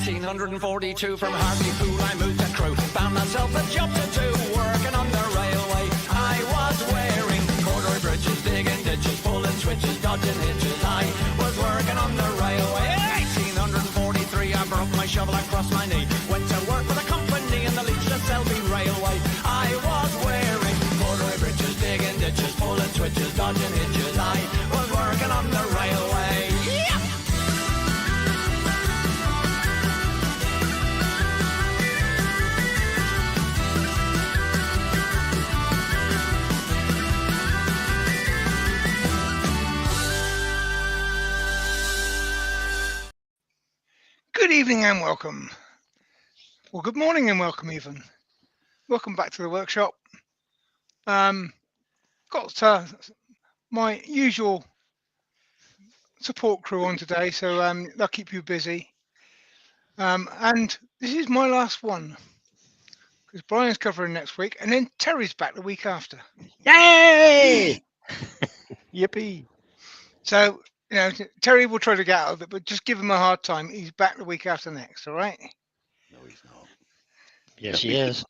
1842 from Hartlepool I moved to Crewe. Found myself a job to do, working on the railway. I was wearing corduroy bridges, digging ditches, pulling switches, dodging hitches. I was working on the railway. 1843 I broke my shovel across my knee. Went to work with a company in the Leeds to Selby Railway. I was wearing corduroy bridges, digging ditches, pulling switches, dodging hitches. I was working on the railway. Yeah! Good evening and welcome. Well, good morning and welcome even. Welcome back to the workshop. Got my usual support crew on today, so they'll keep you busy. And this is my last one because Brian's covering next week, and then Terry's back the week after. Yay! Yippee! So, you know, Terry will try to get out of it, but just give him a hard time. He's back the week after next, all right? No, he's not. Yes, he is.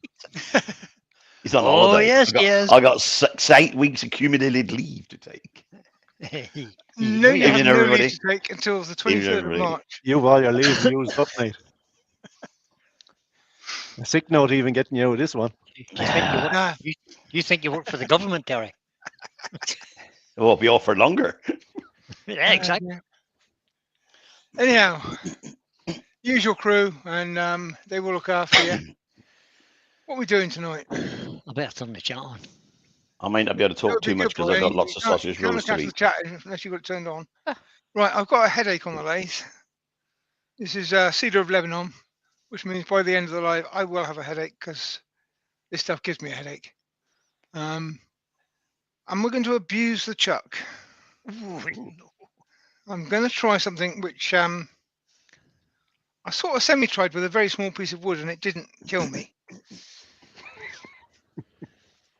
He's on Oh, holiday. yes, he is. I got 8 weeks accumulated leave to take. No, you have Evening, no everybody. leave to take until the Evening, 23rd of everybody. March. You've all your leave used up, mate. A sick note even getting you out of this one. You think you work for the government, Terry? It won't be off for longer. Yeah, exactly. Anyhow, usual crew, and they will look after you. What are we doing tonight? I better turn the chat on. I might not be able to talk too much because I've got lots of sausage rolls to the eat. chat unless you've got it turned on. Right, I've got a headache on the lathe. This is Cedar of Lebanon, which means by the end of the live, I will have a headache because this stuff gives me a headache. And we're going to abuse the chuck. Ooh, I'm going to try something which I sort of semi-tried with a very small piece of wood and it didn't kill me.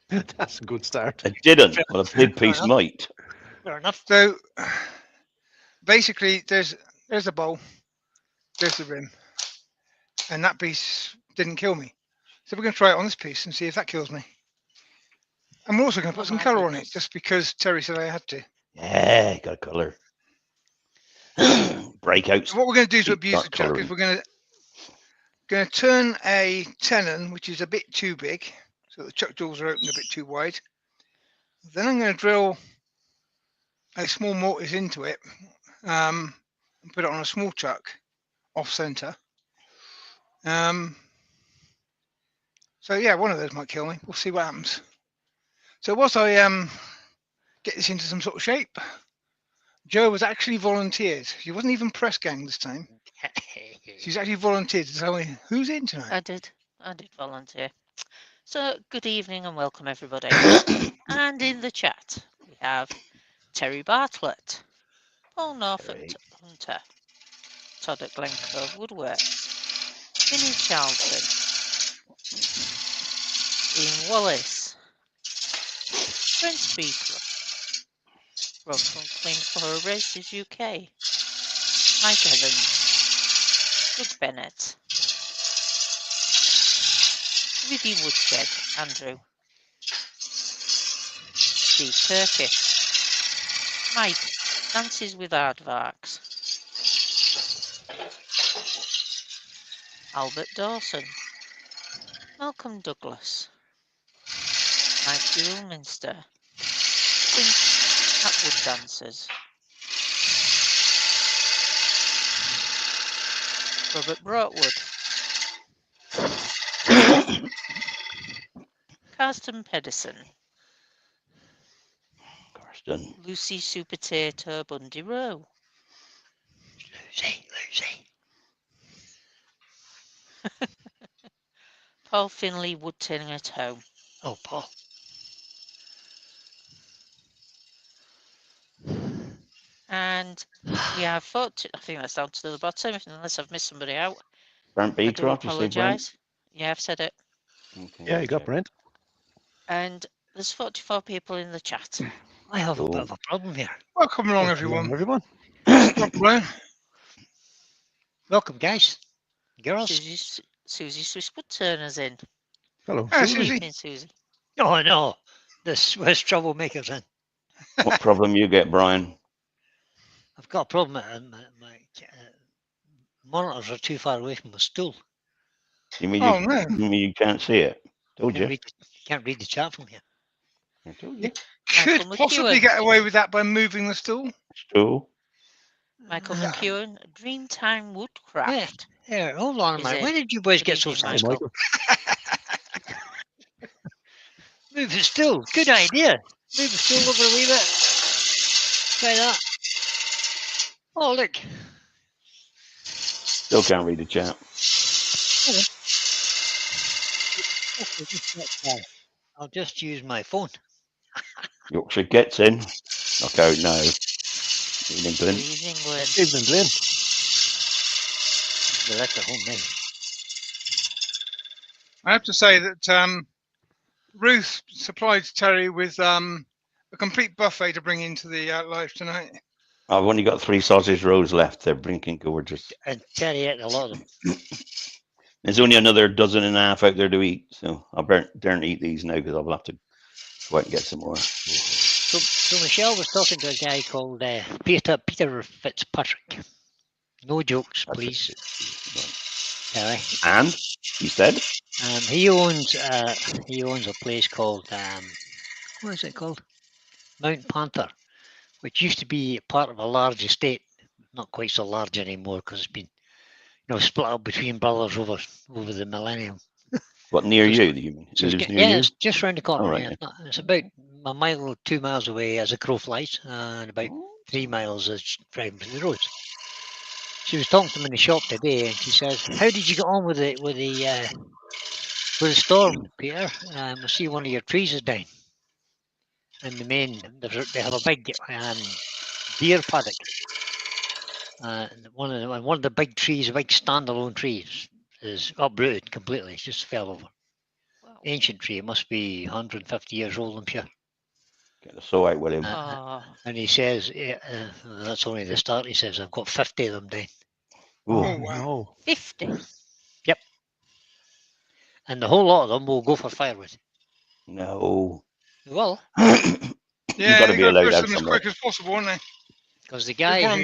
That's a good start. It didn't, but a big piece might. fair enough. So basically, there's a bowl, there's the rim, and that piece didn't kill me. So we're going to try it on this piece and see if that kills me. And we're also going to put some colour on it, just because Terry said I had to. Yeah, got a colour. Breakouts. So what we're going to do to abuse Dark the chuck is colouring. we're going to turn a tenon, which is a bit too big, so the chuck jaws are open a bit too wide. Then I'm going to drill a small mortise into it and put it on a small chuck off centre. So yeah, one of those might kill me. We'll see what happens. So whilst I get this into some sort of shape, Jo was actually volunteered. She wasn't even press gang this time. She's actually volunteered to tell me who's in tonight. I did volunteer. So good evening and welcome everybody. And in the chat we have Terry Bartlett, Paul Norfolk Hunter, Todd at Glencove Woodworks, Vinnie Charlton, Ian Wallace, Brent Speaker, Rob from Queensborough Races UK, Mike Evans, Doug Bennett, Vicky Woodshed, Andrew, Steve Turkish, Mike, Dances with Aardvarks, Albert Dawson, Malcolm Douglas, Mike Dewelminster, Think at Wood Dancers, Robert Broadwood, Karsten Pedersen, Karsten. Lucy Supertato Bundy Rowe, Lucy. Paul Finley Woodturning at Home, Oh, Paul. and we have I think that's down to the bottom, unless I've missed somebody out. Brent I do Beecroft, you say Brent? apologise. Yeah, I've said it. Okay, Yeah, you got Brent. And there's 44 people in the chat. I have a bit Cool. of a problem here. Welcome along, everyone. Everyone. Welcome, Brian. Welcome, guys. Girls? Susie Swisswood Turner's in. Hello, Ah, Susie. Good Susie. evening, Susie. Oh no, the Swiss troublemakers in. What problem you get, Brian? I've got a problem. My monitors are too far away from the stool. You mean Oh no. you mean you can't see it? Told you. Can't read the chat from here. I told you. Could Michael possibly McEwen. get away with that by moving the stool. Stool. Michael McEwen, Dreamtime Woodcraft. Here, hold on a Is minute. in. Where did you boys Good get so evening, Hey, sensible? Michael. Move the stool. Good idea. Move the stool over a wee bit. Try that. Oh, look. Still can't read the chat. I'll just use my phone. Yorkshire gets in. Knockout now. In England. Good evening, Glenn. Evening, Glenn. Well, that's at home now. I have to say that Ruth supplied Terry with a complete buffet to bring into the live tonight. I've only got 3 sausage rolls left. They're blinking gorgeous. And Terry ate a lot of them. There's only another dozen and a half out there to eat, so I daren't eat these now because I'll have to go out and get some more. So Michelle was talking to a guy called Peter Fitzpatrick. No jokes, please. Terry. And he said, He owns a place called what is it called? Mount Panther, which used to be part of a large estate. Not quite so large anymore because it's been, split up between brothers over the millennium. "What near So you? You mean? So He it's lives get- near yeah, you? it's just round the corner. All right, yeah. yeah. It's about a mile or 2 miles away as a crow flies, and about 3 miles as driving through the roads. She was talking to me in the shop today, and she says, "How did you get on with the storm, Peter? I see one of your trees is down, and they have a big deer paddock. One of the big trees, a big standalone trees, is uprooted completely. It just fell over. Wow. Ancient tree. It must be 150 years old, I'm sure." Get the saw out with him. And he says, that's only the start. He says, "I've got 50 of them down." Ooh. Oh, wow. No. 50. Yep. And the whole lot of them will go for firewood. No. Well, You've Yeah, got to they be got to allowed push out them as somewhere. quick as possible, aren't they? because the Before guy I'm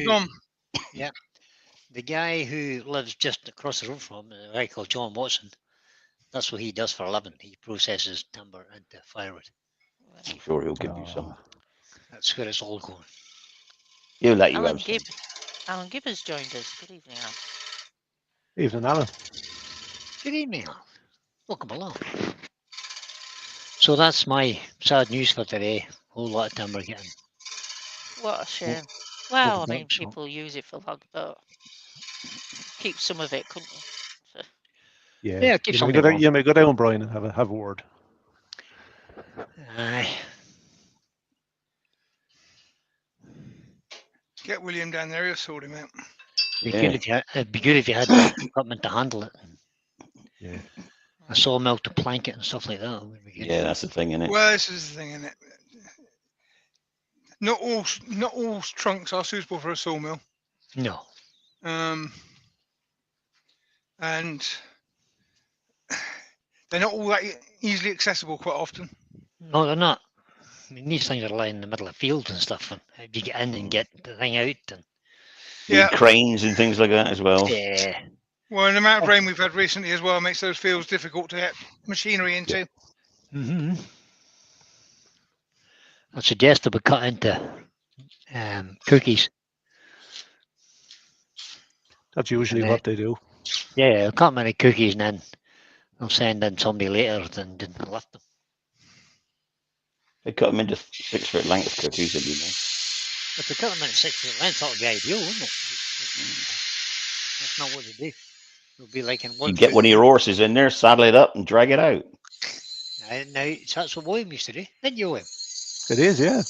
who gone. lives just across the road from him, a guy called John Watson, that's what he does for a living. He processes timber into firewood. I'm sure he'll give you some. That's where it's all going. He'll let you Alan have some. Alan Gibb has joined us. Good evening, Alan. Evening, Alan. Good evening, Alan. Welcome along. So that's my sad news for today. Whole lot of timber getting. What a shame. Well, I Overbuilt, mean, so- people use it for log, but keep some of it, couldn't you? Yeah. Yeah, keep you may something go down, warm. you may go down, Brian, and have a word. Aye. Get William down there, he'll sort him out. It'd be good if you had the equipment to handle it. Yeah. A sawmill to plank it and stuff like that. Would be good. Yeah, that's the thing, isn't it? Well, this is the thing, isn't it? Not all trunks are suitable for a sawmill. No. And they're not all that easily accessible quite often. No, they're not. I mean, these things are lying in the middle of fields and stuff. And how do you get in and get the thing out? And Need Yeah. cranes and things like that as well. yeah. Well, and the amount of rain we've had recently as well makes those fields difficult to get machinery into. Mm-hmm. I suggest that we cut into cookies. That's usually And, what they do. Yeah, they'll cut them into cookies and then they'll send in somebody later and didn't lift them. They cut them into 6-foot length cookies, if you know. If they cut them into 6 foot length, that would be ideal, wouldn't it? That's not what they do. It'll be like in one. You get one of your horses in there, saddle it up, and drag it out. Now, that's what William used to do, didn't you, William? It is, yeah.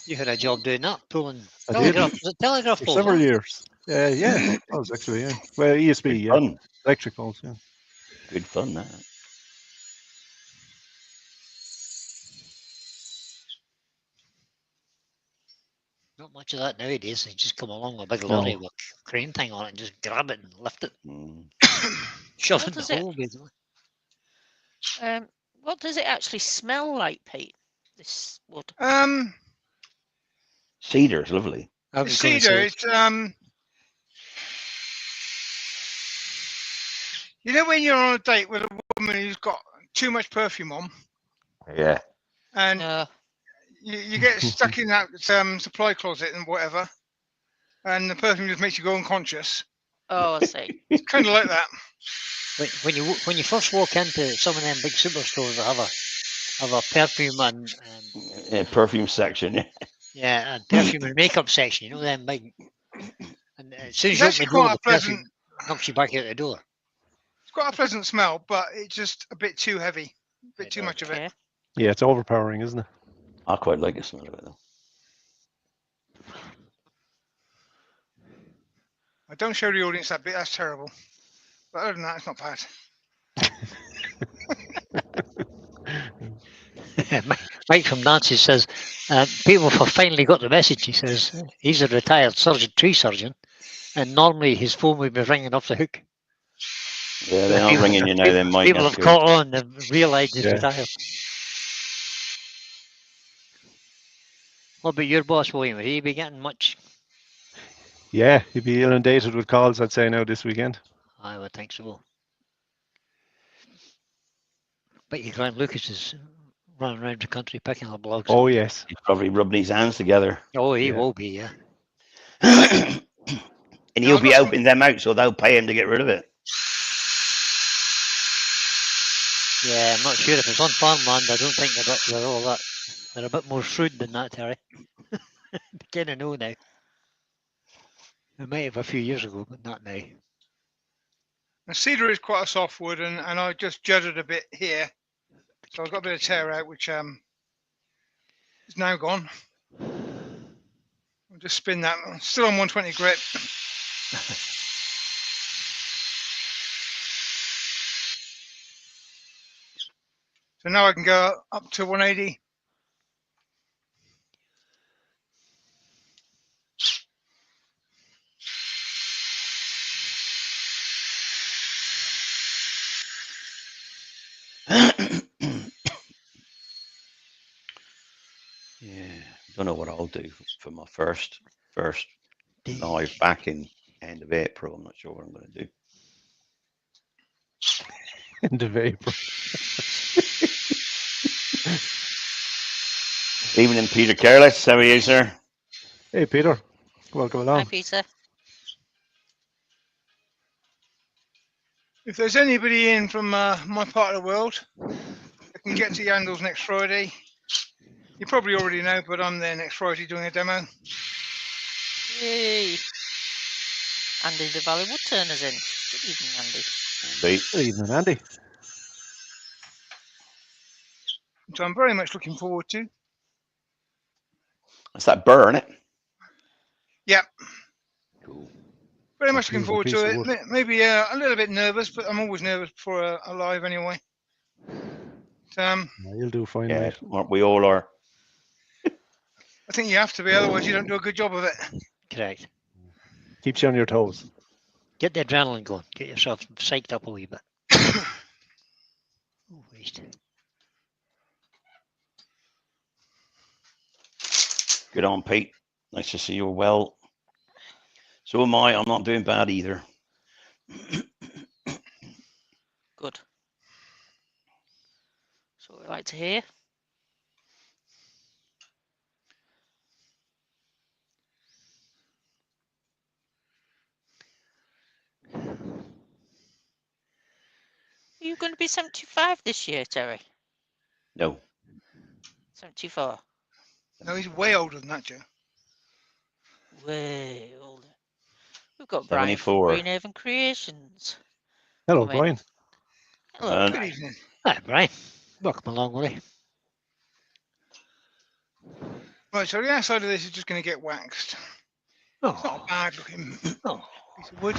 You had a job doing that, pulling I did. telegraph. Was it telegraph For poles? several huh? years. Yeah, it was actually, yeah. Well, ESB, Good yeah. fun. Electric poles, yeah. Good fun, that. Not much of that nowadays. They just come along with a big No. lorry with a crane thing on it and just grab it and lift it. Mm. Shove What in the does it- hole, basically. What does it actually smell like, Pete? This wood. Cedar's lovely. I The was going to cedar, say, it's you know when you're on a date with a woman who's got too much perfume on, Yeah. and No. you get stuck in that supply closet and whatever, and the perfume just makes you go unconscious. Oh, I see. It's kind of like that. when you first walk into some of them big superstores that have a perfume and Perfume section. yeah, and perfume and makeup section, you know, them big. And as soon as It's you open actually the door, quite the a pleasant. perfume knocks you back out the door. It's quite a pleasant smell, but it's just a bit too heavy, a bit It too does. much of it. Okay. Yeah, it's overpowering, isn't it? I quite like the smell of it though. I don't show the audience that bit. That's terrible. But other than that, it's not bad. Mike from Nancy says, people have finally got the message. He says he's a retired tree surgeon, and normally his phone would be ringing off the hook. Yeah, they're not People- ringing you now, then, Mike. People That's have good. caught on and realised he's Yeah. retired. What about your boss, William? Will he be getting much? Yeah, he'd be inundated with calls, I'd say, now this weekend. I would think so. But your Grant Lucas is running around the country picking up blogs. Oh, yes. He's probably rubbing his hands together. Oh, he Yeah. will be, yeah. And he'll I've be got some- helping them out, so they'll pay him to get rid of it. Yeah, I'm not sure if it's on farmland. I don't think they're all that. They're a bit more shrewd than that, Terry. They kind of know now. They might have a few years ago, but not now. And cedar is quite a soft wood, and I just jutted a bit here, so I've got a bit of tear out, which is now gone. I'll just spin that. I'm still on 120 grit. So now I can go up to 180. Yeah, don't know what I'll do for my first Do- live back in end of April. I'm not sure what I'm going to do. Into vapor. Evening, Peter Careless. How are you, sir? Hey, Peter. Welcome Hi, along. Peter. If there's anybody in from my part of the world, I can get to Yandles next Friday. You probably already know, but I'm there next Friday doing a demo. Yay. Andy the Valley Woodturner's in. Good evening, Andy. Indeed. Good evening, Andy. So I'm very much looking forward to. That's that burr, isn't it? Yep, Cool. very A much looking beautiful forward piece to of it. wood. Maybe a little bit nervous, but I'm always nervous before a live anyway. Yeah, you'll do fine, Yeah, mate. we all are. I think you have to be, otherwise you don't do a good job of it. Correct. Keeps you on your toes. Get the adrenaline going. Get yourself psyched up a wee bit. Oh, waste. Good on, Pete. Nice to see you're well. So am I. I'm not doing bad either. Good. That's what we like to hear. Are you going to be 75 this year, Terry? No. 74. No, he's way older than that, Joe. Way older. We've got Brian from 74. Greenhaven Creations. Hello, Come in. Brian. Hello, And- Good Brian. evening. Hi, Brian. Welcome along, Willie. Right, so the outside of this is just going to get waxed. It's not a Oh, bad looking oh. piece of wood.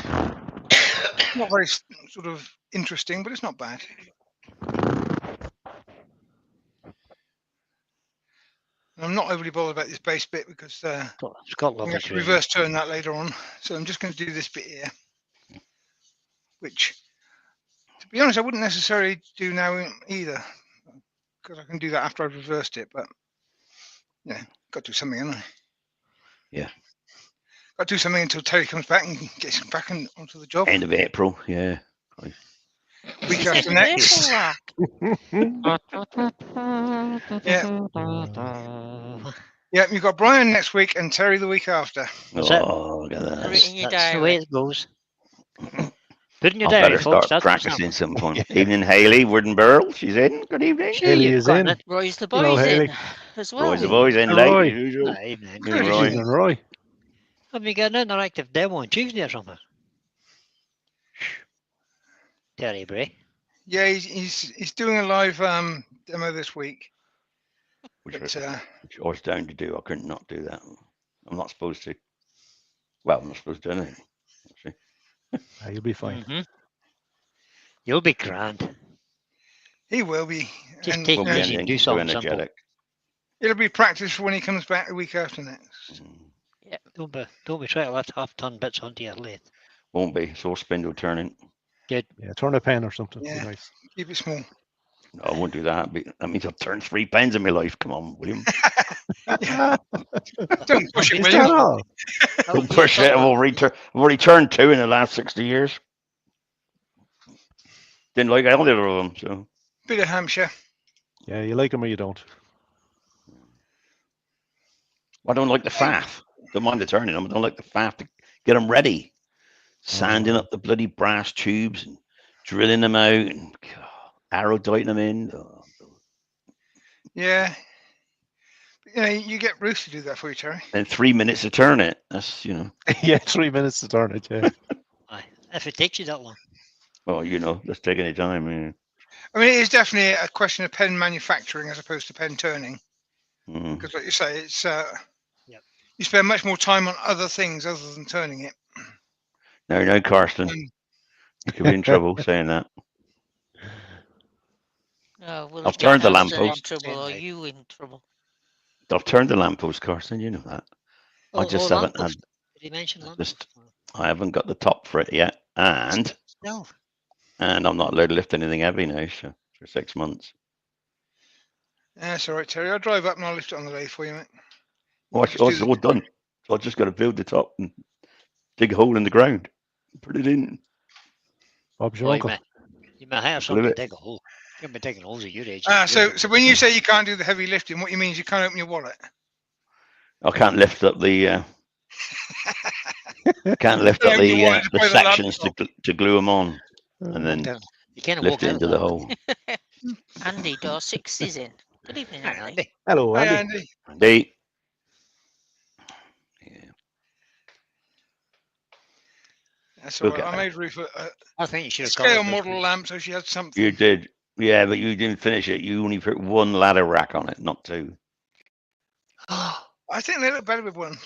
Not very sort of interesting, but it's not bad. And I'm not overly bothered about this base bit because It's got I'm going lovely to have to trees. reverse turn that later on. So I'm just going to do this bit here, which be honest, I wouldn't necessarily do now either, because I can do that after I've reversed it. But yeah, got to do something, haven't I? Yeah. Got to do something until Terry comes back and gets back onto the job. End of April, yeah. Week Is it after an next. April, Yeah, you've got Brian next week and Terry the week after. That's it. Oh, look at that. Put it in your That's the diary. way it goes. Put in your I diary, better folks. start That's what's practicing happening. some fun. Evening, Haley, Wooden Burl. She's in. Good evening. Sure, Haley you've is got in. it. Roy's the Hello, boys Haley. in as well. Roy's the boys in Hey, late Roy. as usual. Evening. Good Good Roy. Evening, Roy. Have you got an interactive demo on Tuesday or something? Terry Bray. Yeah, he's doing a live demo this week. Which But, I was down to do. I couldn't not do that. I'm not supposed to. Well, I'm not supposed to do anything. Actually. You'll be fine. Mhm. You'll be grand. he will be. Just And take Won't it be easy and anything do too something simple. energetic. it'll be practice for when he comes back the week after next. Don't be trying to lift half-ton bits onto your lathe. Won't be. It's all spindle turning. Yeah, turn a pen or something. Yeah. Be nice. Keep it small. No, I won't do that. That means I've turned 3 pens in my life. Come on, William. Don't push it, Is William. that all? Don't push it. I've already turned 2 in the last 60 years. Didn't like either of them. So Bit of Hampshire. Yeah, you like them or you don't. I don't like the faff. Don't mind the turning them. I don't like the faff to get them ready. Sanding up the bloody brass tubes and drilling them out and arrow-diting them in. Oh. Yeah. You get Bruce to do that for you, Terry. Then 3 minutes to turn it. That's, Yeah, 3 minutes to turn it. Yeah. Aye. If it takes you that long. well, that's taking your time. Yeah. I mean, it is definitely a question of pen manufacturing as opposed to pen turning. Mm. Because, like you say, it's Yep. you spend much more time on other things other than turning it. No, Karsten. Um, You could be in trouble saying that. Oh, will I've it turned get the Alison in lamppost. trouble or Right. you in trouble? I've turned the lamppost, Karsten. You know that. I just haven't lamppost. Did you mention lamppost? I haven't got the top for it yet, and No. I'm not allowed to lift anything heavy now for 6 months. That's all right, Terry. I'll drive up and I'll lift it on the lathe for you, mate. Well, Just do it's all done. So I just got to build the top and dig a hole in the ground, put it in. Bob's your Boy, uncle. you may hire Believe someone to it. dig a hole. You'll be digging holes at your age. So when you say you can't do the heavy lifting, what you mean is you can't open your wallet? I can't lift up the Open your wallet to the play the sections laptop. to glue them on and then You can't lift walk it out into of the that. hole. Andy Dorset is in. Good evening, Hi, Andy. Andy. Hello, Hi, Andy. Andy. They, That's all We'll right. get I there. made Ruth a I think you should have scale covered this model week. lamp so she had something. you did, yeah, but you didn't finish it. You only put 1 ladder rack on it, not 2. I think they look better with one.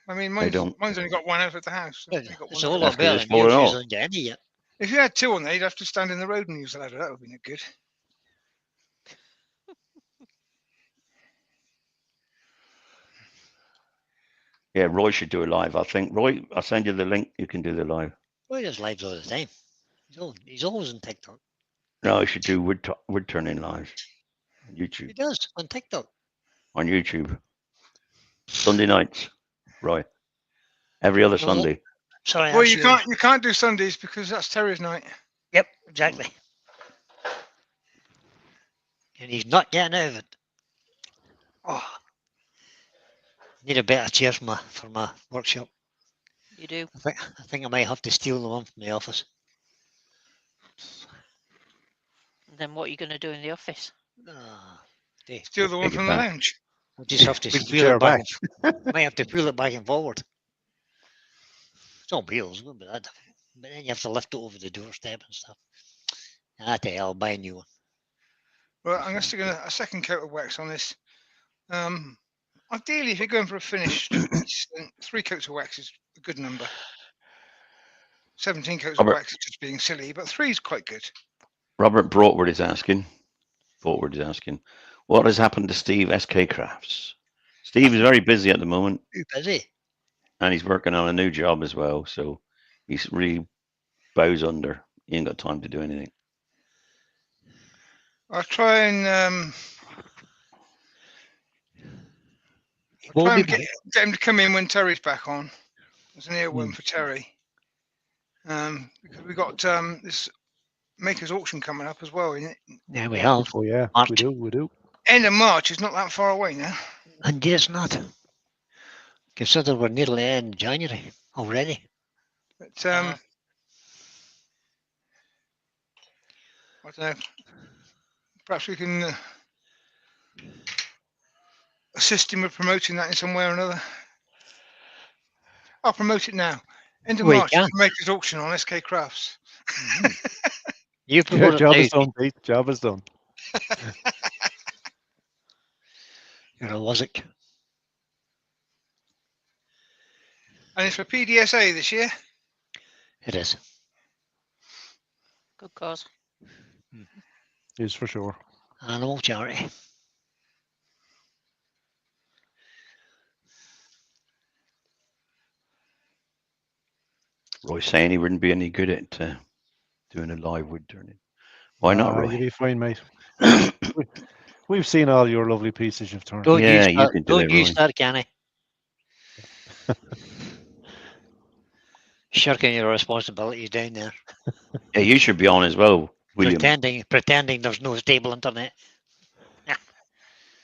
I mean, don't. mine's only got one out at the house. Yeah, Only got it's one a whole out. That's lot 'cause better it's than yours falling off. using Andy yet. If you had 2 on there, you'd have to stand in the road and use the ladder. That would be no good. Yeah, Roy should do a live. I think Roy, I'll send you the link. You can do the live. Boy does lives all the time. He's always on TikTok. No, I should do wood turning lives on He YouTube. does on TikTok. On YouTube, Sunday nights, Roy. Every other No, Sunday. Sorry, Well, that's you can't do Sundays because that's Terrier's night. Yep, exactly. And he's not getting out of it. Oh, need a better chair for my workshop. You do. I think I might have to steal the one from the office. And then what are you going to do in the office? Steal the one Take it from the back. lounge. I'll just have to Bring the wheel chair it back. Might have to pull it back and forward. It's on wheels, wouldn't be that difficult. But then you have to lift it over the doorstep and stuff. I tell you, I'll buy a new one. Well, I'm going to stick a second coat of wax on this. Ideally, if you're going for a finished piece, then 3 coats of wax is a good number. 17 coats of Robert. wax is just being silly, but 3 is quite good. Robert Broadwood is asking, what has happened to Steve SK Crafts? Steve is very busy at the moment, Too busy. and he's working on a new job as well. So he's really bows under. He ain't got time to do anything. I'll try and Will try be and get him to come in when Terry's back on. There's an ear one for Terry. Because we got this Maker's Auction coming up as well. In it. Yeah, we have. Oh yeah, March. we do. End of March is not that far away now. Indeed, it's not. Consider we're nearly in January already. But I don't know. Perhaps we can assist him with promoting that in some way or another. I'll promote it now. End of We March, can. Maker's Auction on SK Crafts. You Yeah, promote it job now. is done, Pete. Job is done. You're a wizard. And it's for PDSA this year. It is. Good cause. Is for sure. Animal charity. Roy's saying he wouldn't be any good at doing a live wood turning. Why not, You'll Roy? be fine, mate. We've seen all your lovely pieces you've turned. Don't Yeah, use you that. can do Don't it, use Roy. that, Kenny. Shirking your responsibilities down there. Yeah, you should be on as well, William, Pretending there's no stable internet.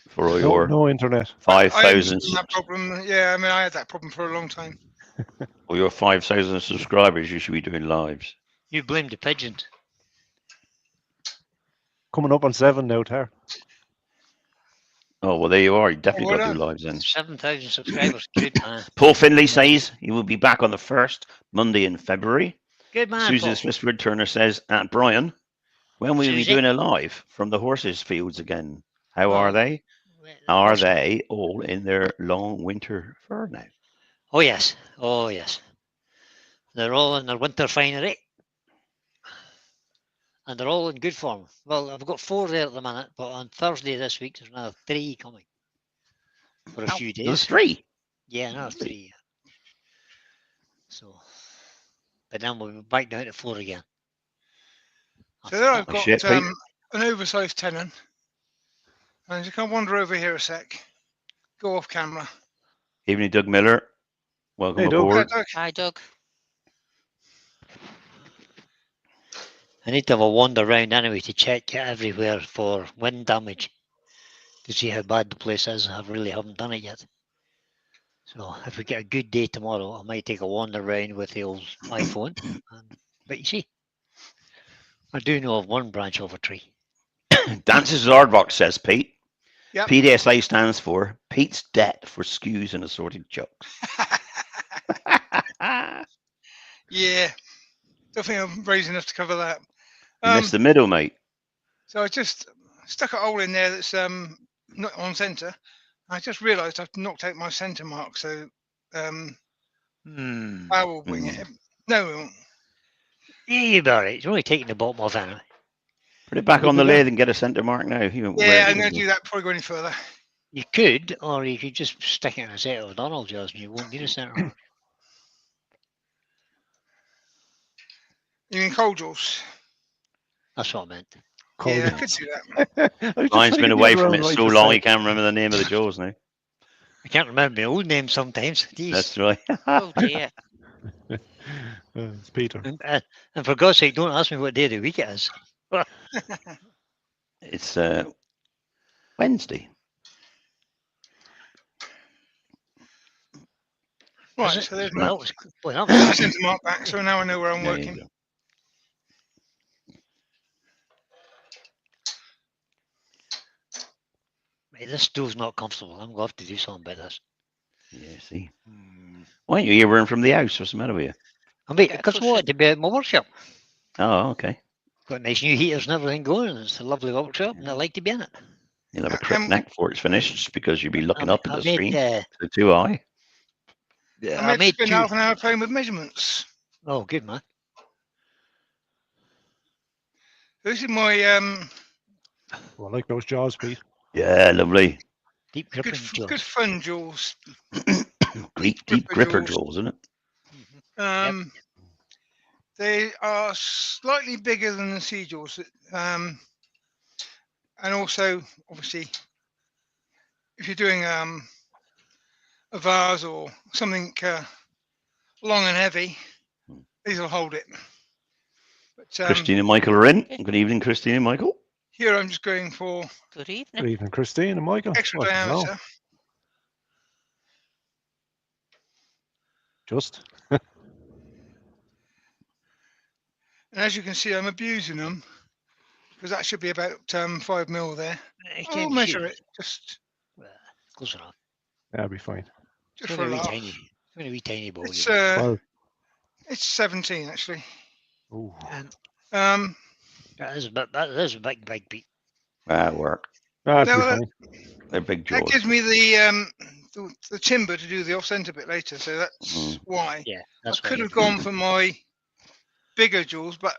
for all No, your no internet. I 5,000 understand that problem. Yeah, I mean, I had that problem for a long time. or your 5,000 subscribers. You should be doing lives. You blame the pigeons. Coming up on 7 now, Tar. Oh well, there you are. You definitely well got to do done. lives then. 7,000 subscribers. Good man. Paul Finley says he will be back on the first Monday in February. Good man, Susan Paul. Smith Wood Turner says, "Aunt Brian, when will we be Susie? doing a live from the horses' fields again? How are Well, they? Are they all in their long winter fur now?" Oh, yes. Oh, yes. They're all in their winter finery. And they're all in good form. Well, I've got 4 there at the minute, but on Thursday this week, there's another 3 coming for a few There's days. 3. Yeah, another 3. So, but then we'll be back down to 4 again. So there I've Oh, got shit, Pete. an oversized tenon. And you can wander over here a sec. Go off camera. Evening, Doug Miller. Welcome Hey, Doug. aboard. Hi, Doug. I need to have a wander around anyway to check everywhere for wind damage to see how bad the place is. I really haven't done it yet. So if we get a good day tomorrow, I might take a wander around with the old iPhone. But you see, I do know of one branch of a tree. Dances Aardvark says, Pete. Yep. PDSA stands for Pete's Debt for Skews and Assorted Chucks. Yeah. Don't think I'm raising enough to cover that. You missed the middle, mate. So I just stuck a hole in there that's not on centre. I just realised I've knocked out my centre mark, so I will wing it. No, we won't. Yeah, you'll be all right. It's only taking the bottom off anyway. Put it back You'll on be the there. lathe and get a centre mark now. Yeah, I'm going to do that before I go any further. You could, or you could just stick it in a set of Donald jars and you won't need a centre mark. You mean cold jaws? That's what I meant. Yeah, I could do that. Mine's been away from it so long, he can't remember the name of the jaws now. I can't remember my old name sometimes. Jeez. That's right. Oh dear. It's Peter. And for God's sake, don't ask me what day of the week it is. It's Wednesday. Right, Is it? so there's Well, my it's, well, that was- centre mark back, so now I know where I'm There you working. go. Mate, this stool's not comfortable. I'm going to have to do something about this. Yeah, see. Why aren't you here wearing from the house? What's the matter with you? I mean, Yeah, because I push wanted to be at my workshop. Oh, okay. Got nice new heaters and everything going, and it's a lovely workshop, and I like to be in it. You'll have a crick neck before it's finished just because you'll be looking up at I the made, screen to the 2i. I made made spend 2. half an hour playing with measurements. Oh, good man. This is my Well, I like those jaws, Pete. Yeah, lovely. Deep good, gripping jaws. good fun jaws. Deep gripper jaws. jaws, isn't it? They are slightly bigger than the sea jaws. and also obviously if you're doing a vase or something long and heavy, these will hold it. But Christine and Michael are in. Good evening, Christine and Michael. here I'm just going for Good Good evening. evening, Christine and Michael. extra Welcome along. diameter. Just. And as you can see, I'm abusing them because that should be about 5 mil there. It I'll can't be measure shooting. it just Close enough. That'll be fine. It's for only a a wee laugh. tiny. It's only a wee tiny ball. It's Well, it's 17 actually. ooh. Um, That is a big beat. That'll work. That'll No, be that- fine. They're big that jaws. gives me the timber to do the off center bit later, so that's why. Yeah, I that's could what have gone for my bigger jewels, but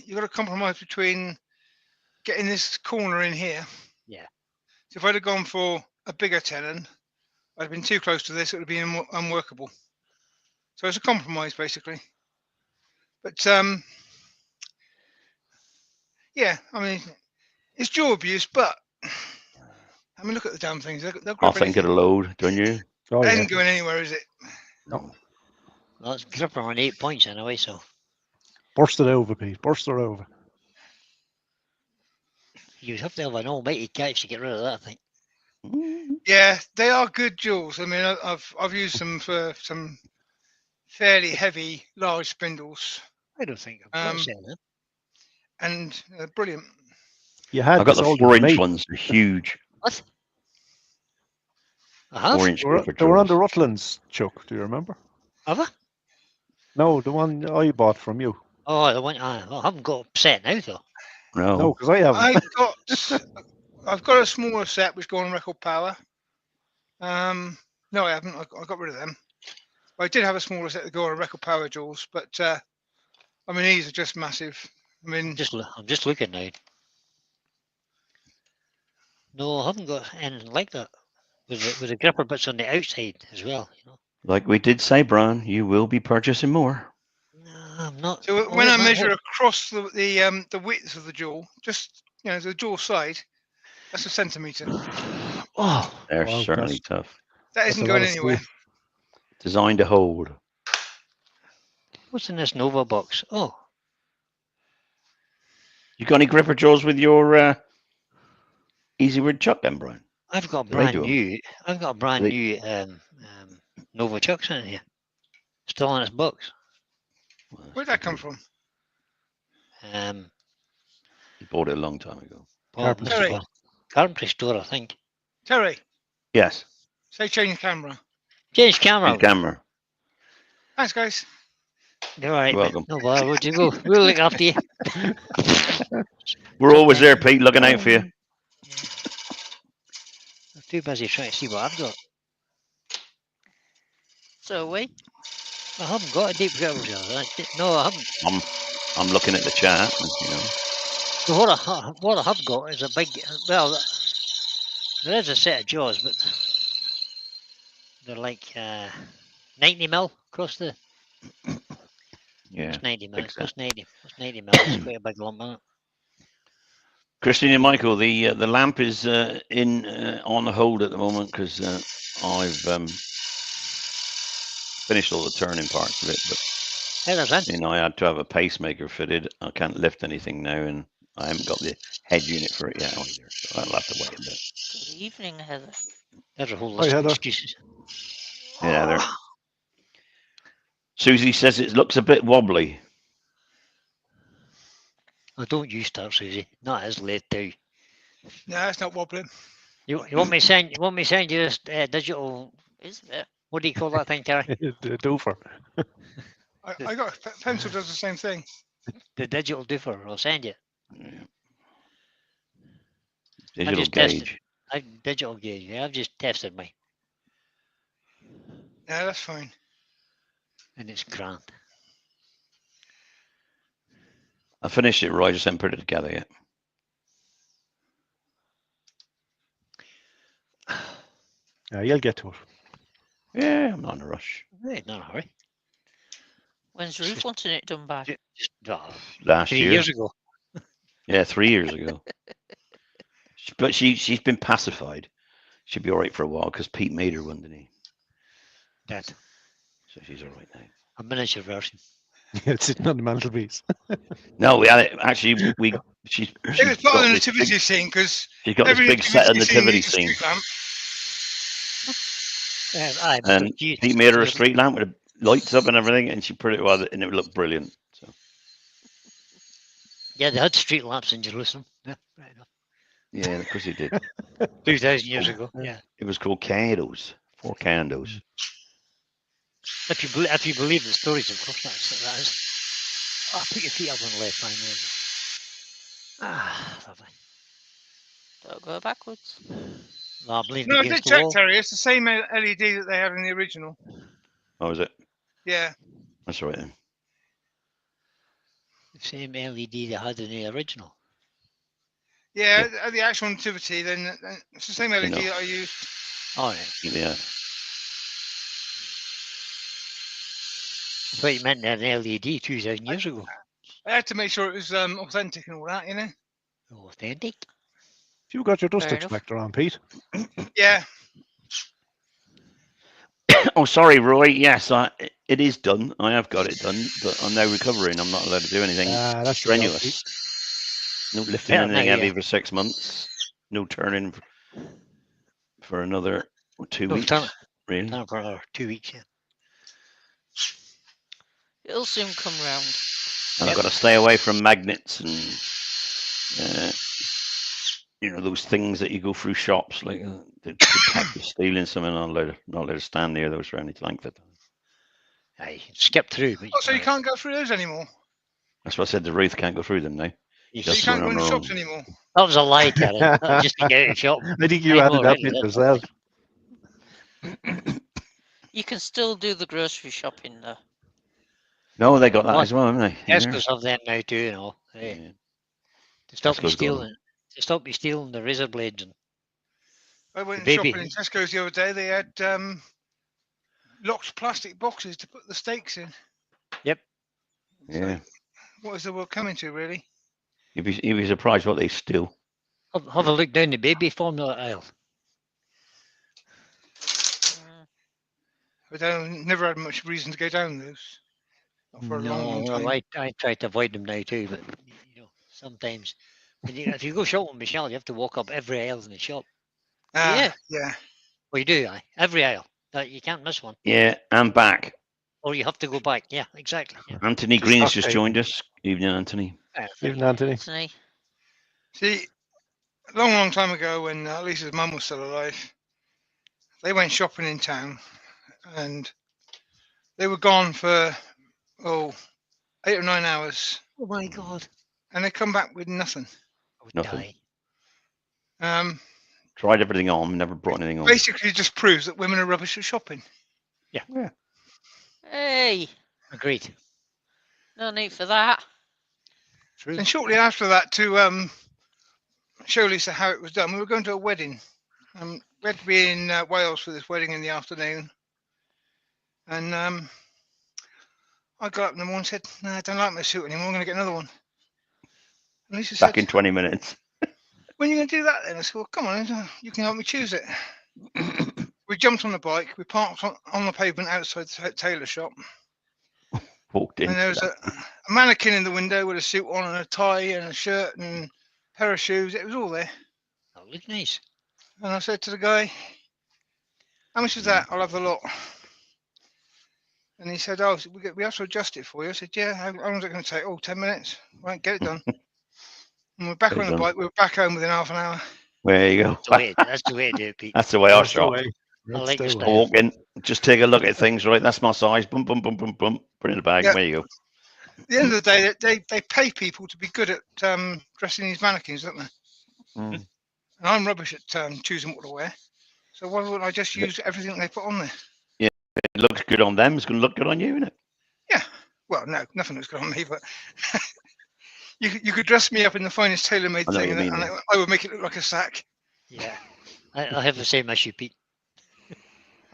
you got to compromise between getting this corner in here. Yeah. So if I'd have gone for a bigger tenon, I'd have been too close to this. It would have been unworkable. So it's a compromise basically. But yeah, I mean, it's jaw abuse, but I mean, look at the damn things. They'll I grip think anything. it'll load, don't you? Oh, It yeah. ain't going anywhere, is it? No. Well, it's gripper on 8 points anyway, so Burst it over, Pete. Burst it over. you have to have an almighty catch to get rid of that thing. Yeah, they are good jewels. I mean, I've used them for some fairly heavy, large spindles, I don't think I've got Um, a set of them. and brilliant. You had I've got the sold 4 them to inch me. ones. They're huge. What? I have? 4 inch They were, gripper they were on the jaws. Rutlands, Chuck. Do you remember? Have I? No, the one I bought from you. Oh, the one I haven't got a set now though. No, No. because I haven't. I've got a smaller set which go on record power. No, I haven't. I got rid of them. I did have a smaller set that go on record power jewels, but I mean these are just massive. I mean, I'm just looking now. No, I haven't got anything like that. With the gripper bits on the outside as well, you know. Like we did say, Brian, you will be purchasing more. No, I'm not. so when I measure across the width of the jewel, just the jewel side, that's a centimeter. Oh, They're Wow, certainly tough. That That's isn't a lot going of anywhere. steel. Designed to hold. what's in this Nova box? Oh, You got any gripper jaws with your Easy Word Chuck then, Brian? I've got Do they brand do 'em? new. I've got brand They- new Nova Chucks in here, still in its box. Well, that's Where'd that come good. from? He bought it a long time ago. Carpentry Terry. store. Carpentry store, I think. Terry, Yes. say change camera. Change camera. His camera. Thanks, guys. You're all right, You're mate. welcome. No bother. Would you go? We'll look after you. We're always there, Pete, looking out for you. I'm too busy trying to see what I've got. So we. I haven't got a deep gripper jar. No, I haven't. I'm looking at the chat. You know. So what I have got is a big. Well, there is a set of jaws, but they're like 90 mil across the. Yeah. It's 90 mil. big set. It's 90. It's 90 mil. It's quite a big lump, isn't it? Christine and Michael, the lamp is in on hold at the moment because I've finished all the turning parts of it, but Hey, there's in. I had to have a pacemaker fitted. I can't lift anything now, and I haven't got the head unit for it yet either. So I'll have to wait a bit. Good evening, Heather. There's a whole Hi, list of Heather. excuses. Yeah, there. Susie says it looks a bit wobbly. Oh, don't you start, Susie. Not as late too. No, it's not wobbling. You want me to send? You want me to send you this digital? Is it? What do you call that thing, Terry? The doofer. I got a pencil does the same thing. The digital doofer. I'll send you. Yeah. Digital just tested. gauge. Digital gauge. Yeah, I've just tested mine, No, that's fine. and it's grand. I finished it right, just haven't put it together yet. Yeah, you'll get to it. Yeah, I'm not in a rush. Right, not a hurry. When's Ruth wanting it done by? Just Last 3 year. years ago. Yeah, 3 years ago. But she's been pacified. She'll be all right for a while because Pete made her one, didn't he? That So she's all right now. a miniature version. It's sitting on the mantelpiece. No, we had it. Actually, she's It was part of got the this nativity big, scene because she's got this every big set of nativity nativity scene needs a scenes. street lamp. Aye, but And geez, Pete made her a there's- street lamp with lights up and everything, and she put it well, and it would look brilliant. So Yeah, they had street lamps in Jerusalem. Yeah, right enough. yeah, of course he did. 2,000 years Oh, ago. Yeah. It was called candles, 4 candles. If you believe the stories, of course, that is. Oh, put your feet up on the left hand. There you go. Ah, lovely. Don't go backwards. No, I'm leaning No, I against did the check, wall. Terry. It's the same LED that they had in the original. Oh, was it? Yeah. That's right then. The same LED they had in the original. Yeah, the actual nativity, then it's the same LED know. that I used. All right. Yeah. I thought you meant an LED 2,000 years ago. I had to make sure it was authentic and all that, you know. Authentic. You got your dust Fair enough. extractor on, Pete. Yeah. Oh, sorry, Roy. Yes, it is done. I have got it done, but I'm now recovering. I'm not allowed to do anything That's strenuous. No lifting Yeah, anything no, heavy yeah. for 6 months. No turning for another 2 No, weeks. turn- Really? Down for another 2 weeks. Yeah. It'll soon come round. And I've got to stay away from magnets and those things that you go through shops like the detect you stealing something. Not allowed to stand near those for any length of time. Aye, you can skip through. But Oh, so you can't go through those anymore. That's what I said. The Ruth can't go through them now. you So you Just can't when go I'm in the wrong. shops anymore. That was a lie, Terry. That was just to get out of the shop. I think you I'm added that already bit there. yourself. You can still do the grocery shopping though. No, they got that What? as well, haven't they? Yeah. Tesco's have them now too, you know. Hey, Yeah. to stop you Tesco's got 'em. stealing. To stop you stealing the razor blades and I went The shopping baby. in Tesco's the other day. They had locked plastic boxes to put the steaks in. Yeah. What is the world coming to, really? You'd be surprised what they steal. have a look down the baby formula aisle. But I never had much reason to go down those. Not for a long time. I try to avoid them now too, but sometimes if you go shopping, Michelle, you have to walk up every aisle in the shop. Yeah. Yeah. Well, you do, aye. Every aisle. You can't miss one. Yeah, I'm back. Or you have to go back. Yeah, exactly. Yeah. Anthony Just Green's stop just taking- joined us. Evening, Anthony. Even Anthony. Anthony. See, a long time ago when Lisa's mum was still alive, they went shopping in town and they were gone for, 8 or 9 hours Oh my God. and they come back with nothing. I would Nothing. die. Tried everything on, never brought anything on. Basically just proves that women are rubbish at shopping. Hey, Agreed. no need for that. True. And shortly after that, to show Lisa how it was done, we were going to a wedding. We had to be in Wales for this wedding in the afternoon. And I got up in the morning and said, "No, I don't like my suit anymore. I'm going to get another one." And Lisa Back said, in 20 minutes. "When are you going to do that then?" I said, "Well, come on, you can help me choose it." We jumped on the bike. We parked on the pavement outside the tailor shop. Walked in. And there was a mannequin in the window with a suit on and a tie and a shirt and a pair of shoes. It was all there. That looked nice. And I said to the guy, "How much is that? I'll have the lot." And he said, "Oh, we have to adjust it for you." I said, "Yeah, how long is it going to take?" "Oh, 10 minutes. Right, get it done." And we're back Get it on the done. bike. We were back home within half an hour. There you go. That's the way to do it, Pete. That's the way I That's the shop. way. I like That's your the style. way. Walk in, just take a look at things, right? That's my size. Boom, boom, boom, boom, boom. Put it in the bag. Yeah. There you go. At the end of the day, they pay people to be good at dressing these mannequins, don't they? Mm. And I'm rubbish at choosing what to wear. So why wouldn't I just use everything they put on there? It looks good on them. It's going to look good on you, isn't it? Yeah. Well, no, nothing looks good on me, but you could dress me up in the finest tailor-made I know what thing, you mean, and yeah. I would make it look like a sack. Yeah. I have the same issue, Pete.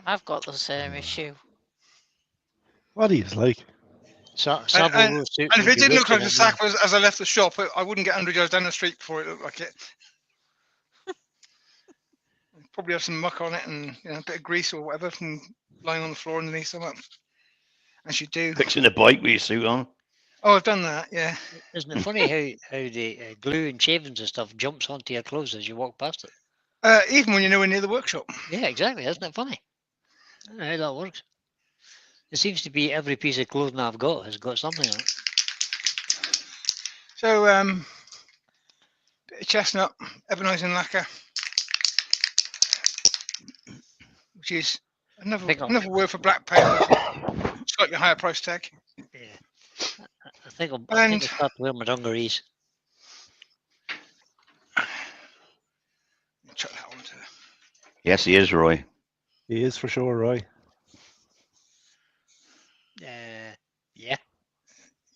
I've got the same issue. What do you like? Savile Row suit And if would it be didn't look wicked like a on sack as I left the shop, I wouldn't get 100 yards down the street before it looked like it. probably have some muck on it and a bit of grease or whatever from lying on the floor underneath something, as you do. Fixing the bike with your suit on. Oh, I've done that. Yeah. Isn't it funny how the glue and shavings and stuff jumps onto your clothes as you walk past it? Even when you're nowhere near the workshop. Yeah, exactly. Isn't it funny? I don't know how that works. It seems to be every piece of clothing I've got has got something on it. So, bit of chestnut, Ebenezer lacquer, which is another word for black paint, slightly higher price tag. Yeah. I think I'll start to wear my dungarees. Chuck that onto. Yes, he is, Roy. He is for sure, Roy. Yeah.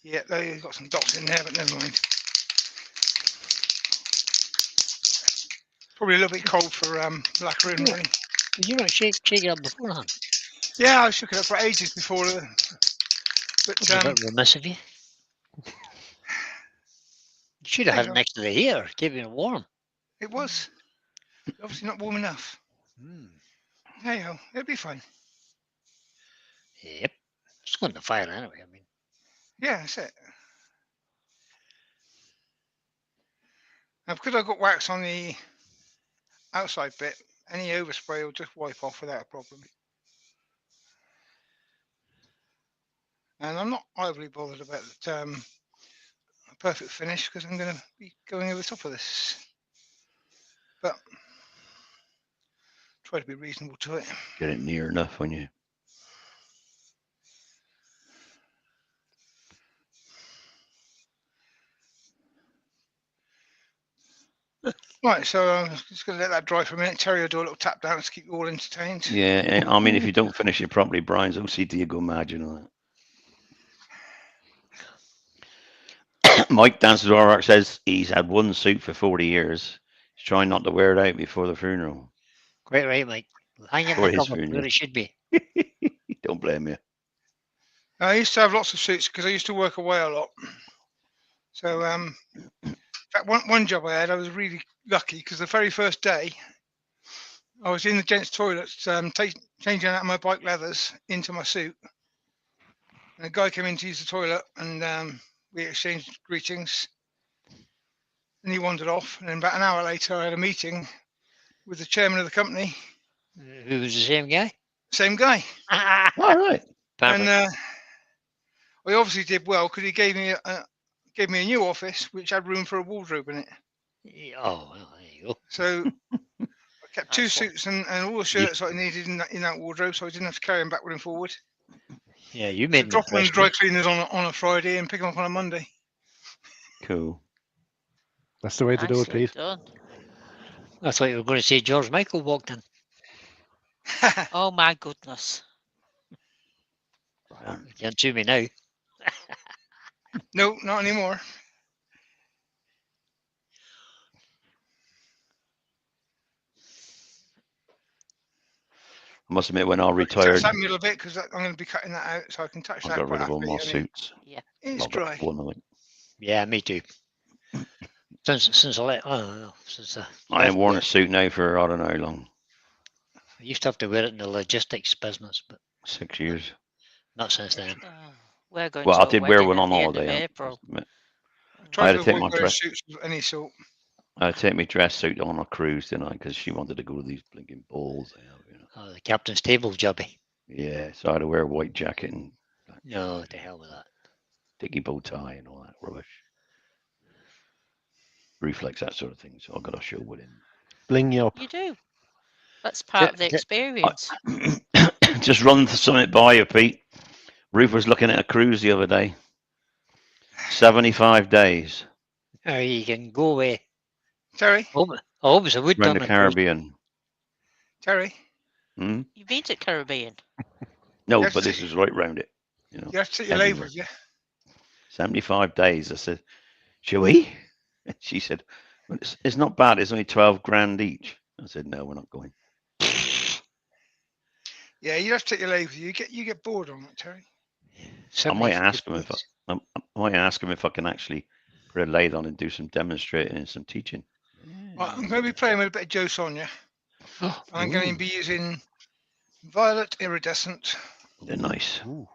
Yeah, they've got some dots in there, but never mind. Probably a little bit cold for lacquering, really. Did you not shake it up beforehand? Yeah, I shook it up for ages before. But That's a bit remiss of you. You should have had it next to the heater, keeping it warm. It was obviously not warm enough. Hey ho, it'll be fine. Yep. It's going to fire anyway. I mean, yeah, that's it. Now, because I've got wax on the outside bit, any overspray will just wipe off without a problem. And I'm not overly bothered about a perfect finish because I'm going to be going over the top of this. But try to be reasonable to it. Get it near enough when you. Right, so I'm just going to let that dry for a minute. Terry will do a little tap dance to keep you all entertained. Yeah, I mean, if you don't finish it properly, Brian's OCD will go mad, you know that. Mike Dances Rock says he's had one suit for 40 years. He's trying not to wear it out before the funeral. quite right, Mike. Hang it in the cupboard where it should be. Don't blame you. I used to have lots of suits because I used to work away a lot. So, in fact, one job I had, I was really lucky because the very first day, I was in the gents' toilets changing out my bike leathers into my suit. And a guy came in to use the toilet and we exchanged greetings. And he wandered off. And then about an hour later, I had a meeting with the chairman of the company. Who was the same guy? Same guy. All right. Perfect. And we obviously did well because he gave me a new office which had room for a wardrobe in it. Oh, well, there you go. So I kept two suits and all the shirts I needed in that wardrobe, so I didn't have to carry them backward and forward. Yeah, you made Drop them in the dry cleaners on a Friday and pick them up on a Monday. Cool. That's the way to do it, Nicely Pete. done. I thought you were going to say George Michael walked in. Oh my goodness. You can't sue me now. No, not anymore. I must admit, when I retired, Touch that middle a bit because I'm going to be cutting that out, so I can touch I that. got rid quite of all my happily, I mean, suits. Yeah. It's Well, dry. one, I think. Yeah, me too. Since I let, since I haven't worn a suit now for I don't know how long. I used to have to wear it in the logistics business, but 6 years. not since then. We're going Well, to I did wear one on at the end of holiday. April. Try had to to take avoid my wearing dress. suits of any sort. I had to take my dress suit on a cruise, didn't I? Because she wanted to go to these blinking balls. You know. Oh, the captain's table jobby. Yeah, so I had to wear a white jacket and No, to hell with that. dicky bow tie and all that rubbish. Reflex, that sort of thing. So I got a show with him. Bling you up. You do. That's part of the experience. Just run something by you, Pete. Ruth was looking at a cruise the other day. 75 days. Or you can go away. Terry, I hope it's a wood Around done. the Caribbean. Terry, Hmm? You've been to Caribbean. No, Yes. but this is right round it. You know, you have to take your lathe with you. 75 days. I said, shall we? She said, well, it's not bad. It's only 12 grand each. I said, no, we're not going. Yeah, you have to take your lathe with you. You get bored on it, Terry. I might ask him if I can actually put a lathe on and do some demonstrating and some teaching. Right, I'm going to be playing with a bit of Joe Sonia. I'm going to be using violet iridescent They're nice. Ooh.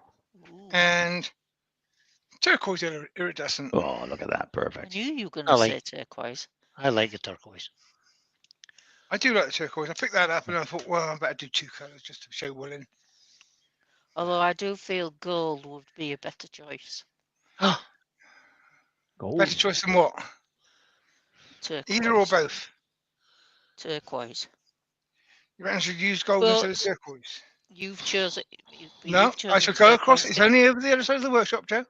and turquoise iridescent. Oh, look at that. I Perfect. knew you were going I to like- say turquoise. I like the turquoise. I do like the turquoise. I picked that up and I thought, well, I better do 2 colours just to show willing. Although I do feel gold would be a better choice. Gold. Better choice than what? Turquoise. Either or both. Turquoise. You reckon I should use gold But- instead of turquoise? You've chosen. No, you've I chosen shall go across. turquoise It's to- only over the other side of the workshop, Joe.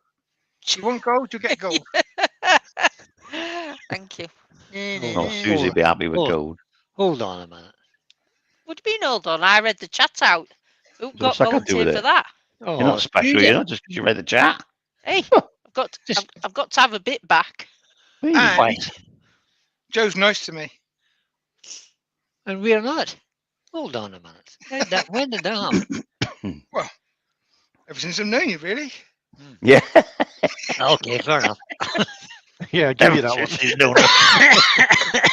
If you want gold, you get gold. Thank you. Oh, Susie will be happy with Oh. gold. Hold on a minute. What do you mean, hold on? I read the chat out. Who So got what's that got to do volunteered with for it? that? Oh, You're not special, did. you're not just because you read the chat. Hey, Just- I've got to have a bit back. Please. And Why? Joe's nice to me. And we're not. Hold on a minute. When did that happen? Ever since I've known you, really. Yeah. Okay, fair enough. Yeah, I'll give you that one. She's doing it.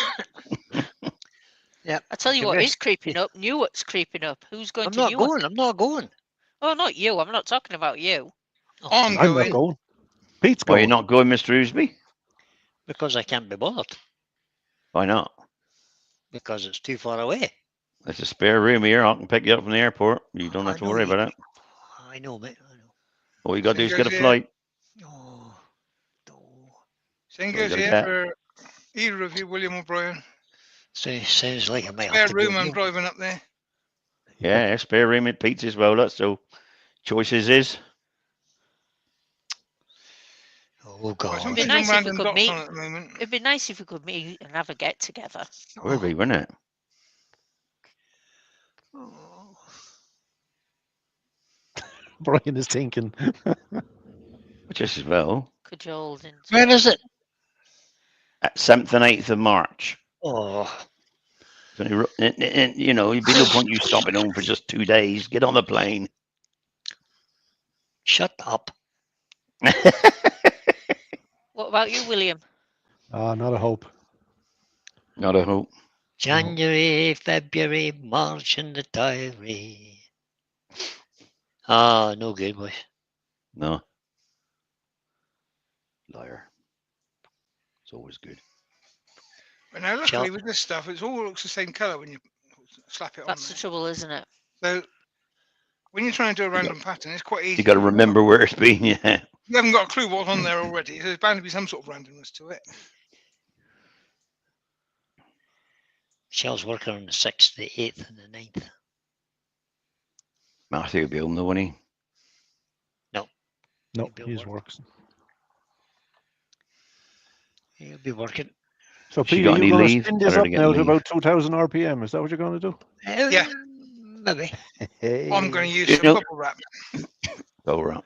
I tell you Okay, what right. is creeping up. Newark's creeping up. Who's going I'm to not Newark? going. I'm not going. Oh, not you. I'm not talking about you. I'm I'm not going. going. Pete's Why going. you're not going, Mr. Oosby? Because I can't be bothered. Why not? Because it's too far away. There's a spare room here. I can pick you up from the airport. You don't I have to know worry you- about it. I know, mate. I know. All you got to do is get a Fingers, yeah. flight. Oh, no. Same Well, you goes gotta here get- for either of you, William or Brian. Sounds like I might Spare have to room, go. I'm driving up there. Yeah, spare room at Pete's as well. That's so. Choices is. Oh, Well, God. some be things nice on if we random could dots meet. on at the moment. It'd be nice if we could meet and have a get together. Would be, wouldn't it? Oh. Brian is thinking. Just as well. Cajoled into. Where is it? At 7th and 8th of March. Oh, It's only and, you know, it'd be no point you stopping home for just 2 days. Get on the plane. shut up. What about you, William? Not a hope. Not a hope. January, February, March in the diary. Ah, no good, boy. No. Liar. It's always good. But now, luckily, Shall- with this stuff, it all looks the same colour when you slap it on That's the there. trouble, isn't it? So when you're trying to do a random pattern, it's quite easy. You got to remember where it's been. Yeah. You haven't got a clue what's on there already. So there's bound to be some sort of randomness to it. Shell's working on the 6th, the 8th, and the 9th. Matthew will be home though, won't he? No, Bill his work. works. He'll be working. So, She Peter, got any you're going to leave? spin Tell this her up to get now to leave. about 2,000 RPM. Is that what you're going to do? Yeah. Maybe. I'm going to use You some know- bubble wrap. Go around.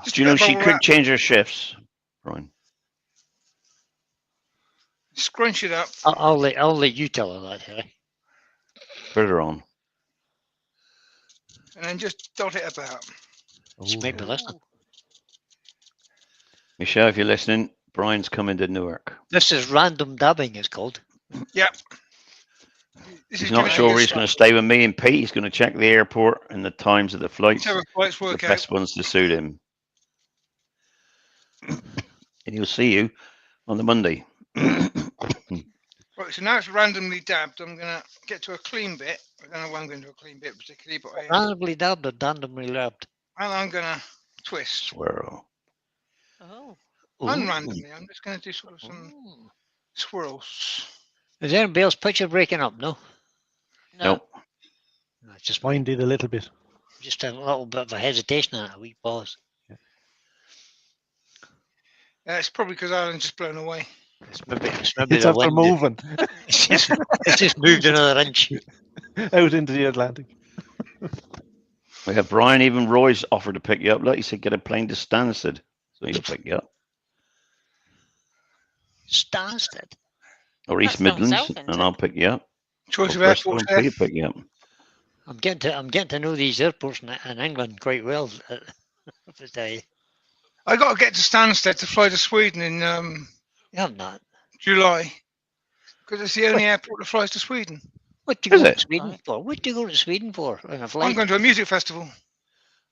Just Do you a know bit of she bubble could wrap, change her shifts, Brian? scrunch it up. I'll let you tell her that, Harry. Put her on. And then just dot it about. She might be listening. Michelle, if you're listening, Brian's coming to Newark. This is random dabbing, it's called. Yep. This He's is not gonna sure be where he's going to stay with me and Pete. He's going to check the airport and the times of the flights. Whichever flights The work out. best ones to suit him. And he'll see you on the Monday. Right, so now it's randomly dabbed. I'm going to get to a clean bit. I don't know why I'm going to a clean bit particularly, but Randomly dabbed or randomly dabbed? and I'm going to twist. Swirl. Oh. Unrandomly. I'm just going to do sort of some Ooh. swirls. Is anybody else picture breaking up? No? No. Nope. No, it's just Mine did a little bit. just a little bit of a hesitation and a wee pause. It's probably because Ireland's just blown away. It's maybe It's the after wind. moving It's just moved another inch. out into the Atlantic. We have Brian, even Roy's offered to pick you up. Look, he said get a plane to Stansted. So he'll pick you up. Stansted. Or That East sounds Midlands, south, and isn't I'll it? pick you up. Choice Or of Bristol airports and there. Pete will pick you up. I'm getting to know these airports in England quite well. I got to get to Stansted to fly to Sweden in You have not. July because it's the only airport that flies to Sweden. What do you Is go it? to Sweden Right. for? What do you go to Sweden for on a I'm flight? going to a music festival.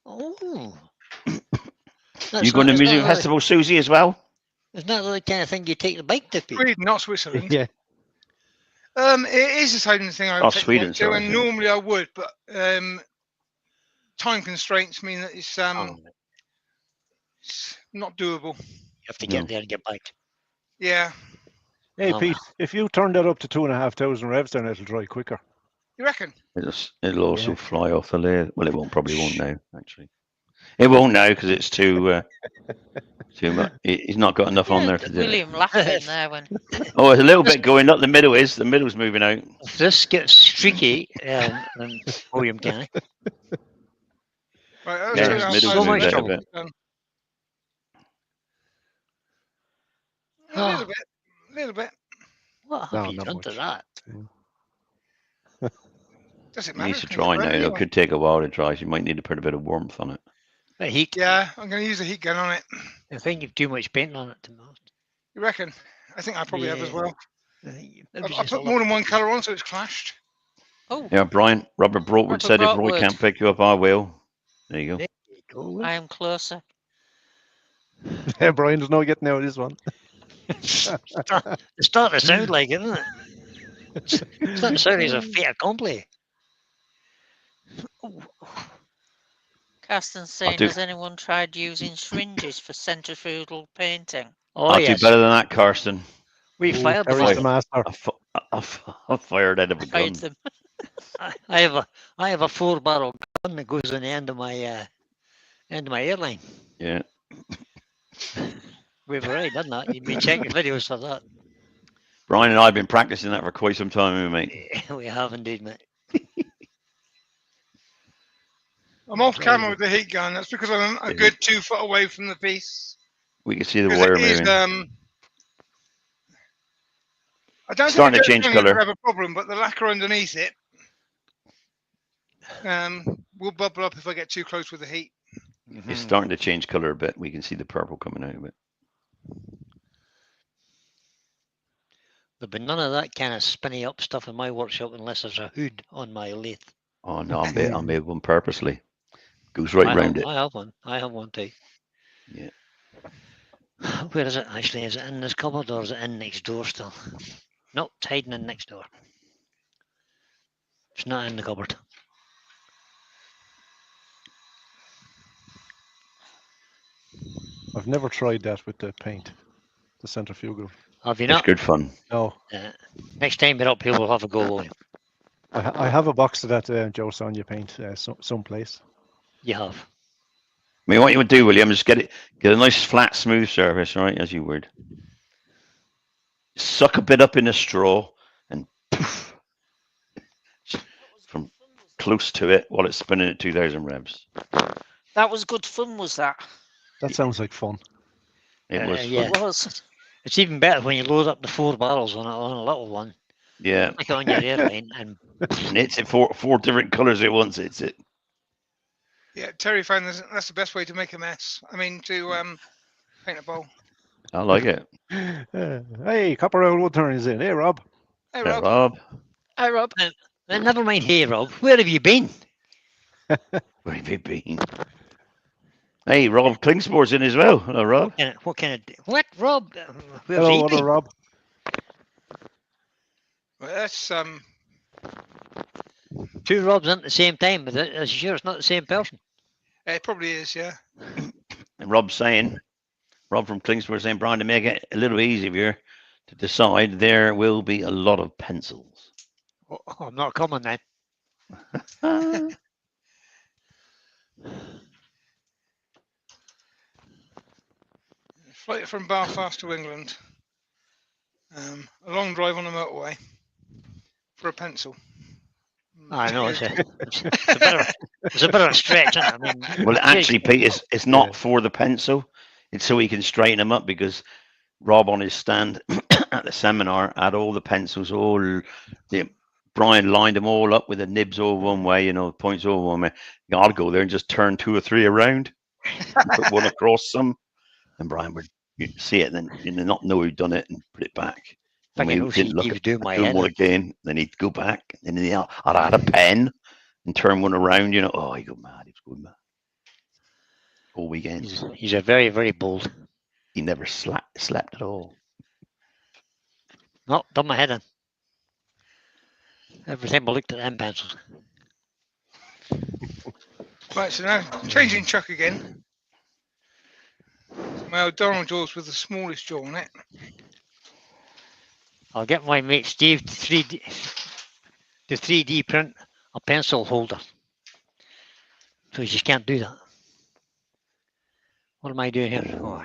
Oh, You that's going to it's music not festival, Susie, as well? it's not the kind of thing you take the bike to, Pete. Sweden, not Switzerland. Yeah. It is the kind of thing I Oh, would take the Sweden, bike to, sorry, and Sweden. normally I would, but time constraints mean that it's You not doable. have to No. get there and get back. Yeah, Hey, Oh, Pete, if you turn that up to 2,500 revs, then it'll dry quicker. you reckon? It'll also Yeah. fly off the lathe. Well, it won't. Probably won't now. Actually, it won't now because it's too much. He's not got enough on Yeah, there to do it. William laughing there when Oh, it's a little bit going up. The middle is. The middle's moving out. If this gets streaky, then William can. Right, let's Yeah, do There's it middle's so outside. much moved out a trouble. bit. A little bit, a little bit. What No, have you not done to much. that? Does it It matter? needs to It's dry burnt now. It anyway. could take a while to dry. So you might need to put a bit of warmth on it. But he, Yeah, I'm going to use a heat gun on it. I think you've too much paint on it, to be honest. You reckon? I think I probably have as Yeah. well. I think I maybe put just a more than one colour on, so it's clashed. oh, Yeah, Brian. Robert Broadwood Robert said if Roy Broadwood. can't pick you up, I will. There you go. There you go. Will. I am closer. Yeah, Brian, there's no getting out of this one. It's starting to sound like it, isn't it? It's starting to sound like it's a fait accompli. Oh, Carsten's saying, do- has anyone tried using syringes for centrifugal painting? oh I'll yes, do better than that, Karsten. we Ooh, fired the Terry's fire. the master. I fired out of a Fired gun. them. I have a 4-barrel gun that goes on the end of my airline. Yeah. We've already done that. You'd be checking videos for that. Brian and I have been practicing that for quite some time, mate. We have indeed, mate. I'm off Very camera good. with the heat gun. That's because I'm a Yeah. good 2 foot away from the piece. We can see the Because wire it is, moving. I don't Starting think to the change dirt would colour. have a problem, but the lacquer underneath it will bubble up if I get too close with the heat. It's starting to change colour a bit. We can see the purple coming out of it. There'll be none of that kind of spinny up stuff in my workshop unless there's a hood on my lathe. Oh no, I made one purposely. Goes right round it. I have one. I have one too. Yeah. Where is it actually? Is it in this cupboard or is it in next door still? Nope, it's hiding in next door. It's not in the cupboard. I've never tried that with the paint, the centrifugal. Have you It's not? good fun. No, Next time you're up here, we'll have a go. I have a box of that Joe Sonia paint someplace. You have. I mean, what you would do, William, is get a nice flat, smooth surface, right, as you would. Suck a bit up in a straw and poof, from close to it while it's spinning at 2,000 revs. That was good fun, was that? That sounds like fun. It was yeah. fun. It was. It's even better when you load up the 4 barrels on a little one, Yeah. like on your airline, and And it's it four different colours at once. It's it. Yeah, Terry found that's the best way to make a mess. I mean, to paint a bowl. I like it. Hey, Copper Owl Woodturn is in. Hey, Rob. Hey, Yeah, Rob. Rob. Hi, Rob. never mind. Hey, Rob, where have you been? Where have you been? Hey, Rob Klingsport's in as well. Hello, Rob. What, Rob? Where's Hello, he other been? Rob. Well, that's 2 Robs in at the same time, but are you sure it's not the same person? it probably is, yeah. And Rob from Klingsport saying, Brian, to make it a little easier to decide, there will be a lot of pencils. Oh, I'm not coming then. Flight from Belfast to England. A long drive on the motorway for a pencil. I know it's a bit of a stretch, isn't it? I mean, Well, actually, Pete, it's not for the pencil. It's so he can straighten them up because Rob on his stand at the seminar had all the pencils, Brian lined them all up with the nibs all one way, points all one way. I'd go there and just turn 2 or 3 around, put one across some, and Brian would see it and then not know who'd done it and put it back. think I we know didn't look he at was doing my do them head all in. again. Then he'd go back, and then I'd add a pen and turn one around. You know, oh, he go mad. He was going mad all weekend. He's a very, very bold. He never slept at all. No, done my head in. Every time I looked at them pencils. Right, so now changing chuck again. My old Donald jaws with the smallest jaw on it. I'll get my mate Steve to 3D print a pencil holder. So you just can't do that. What am I doing here? Oh,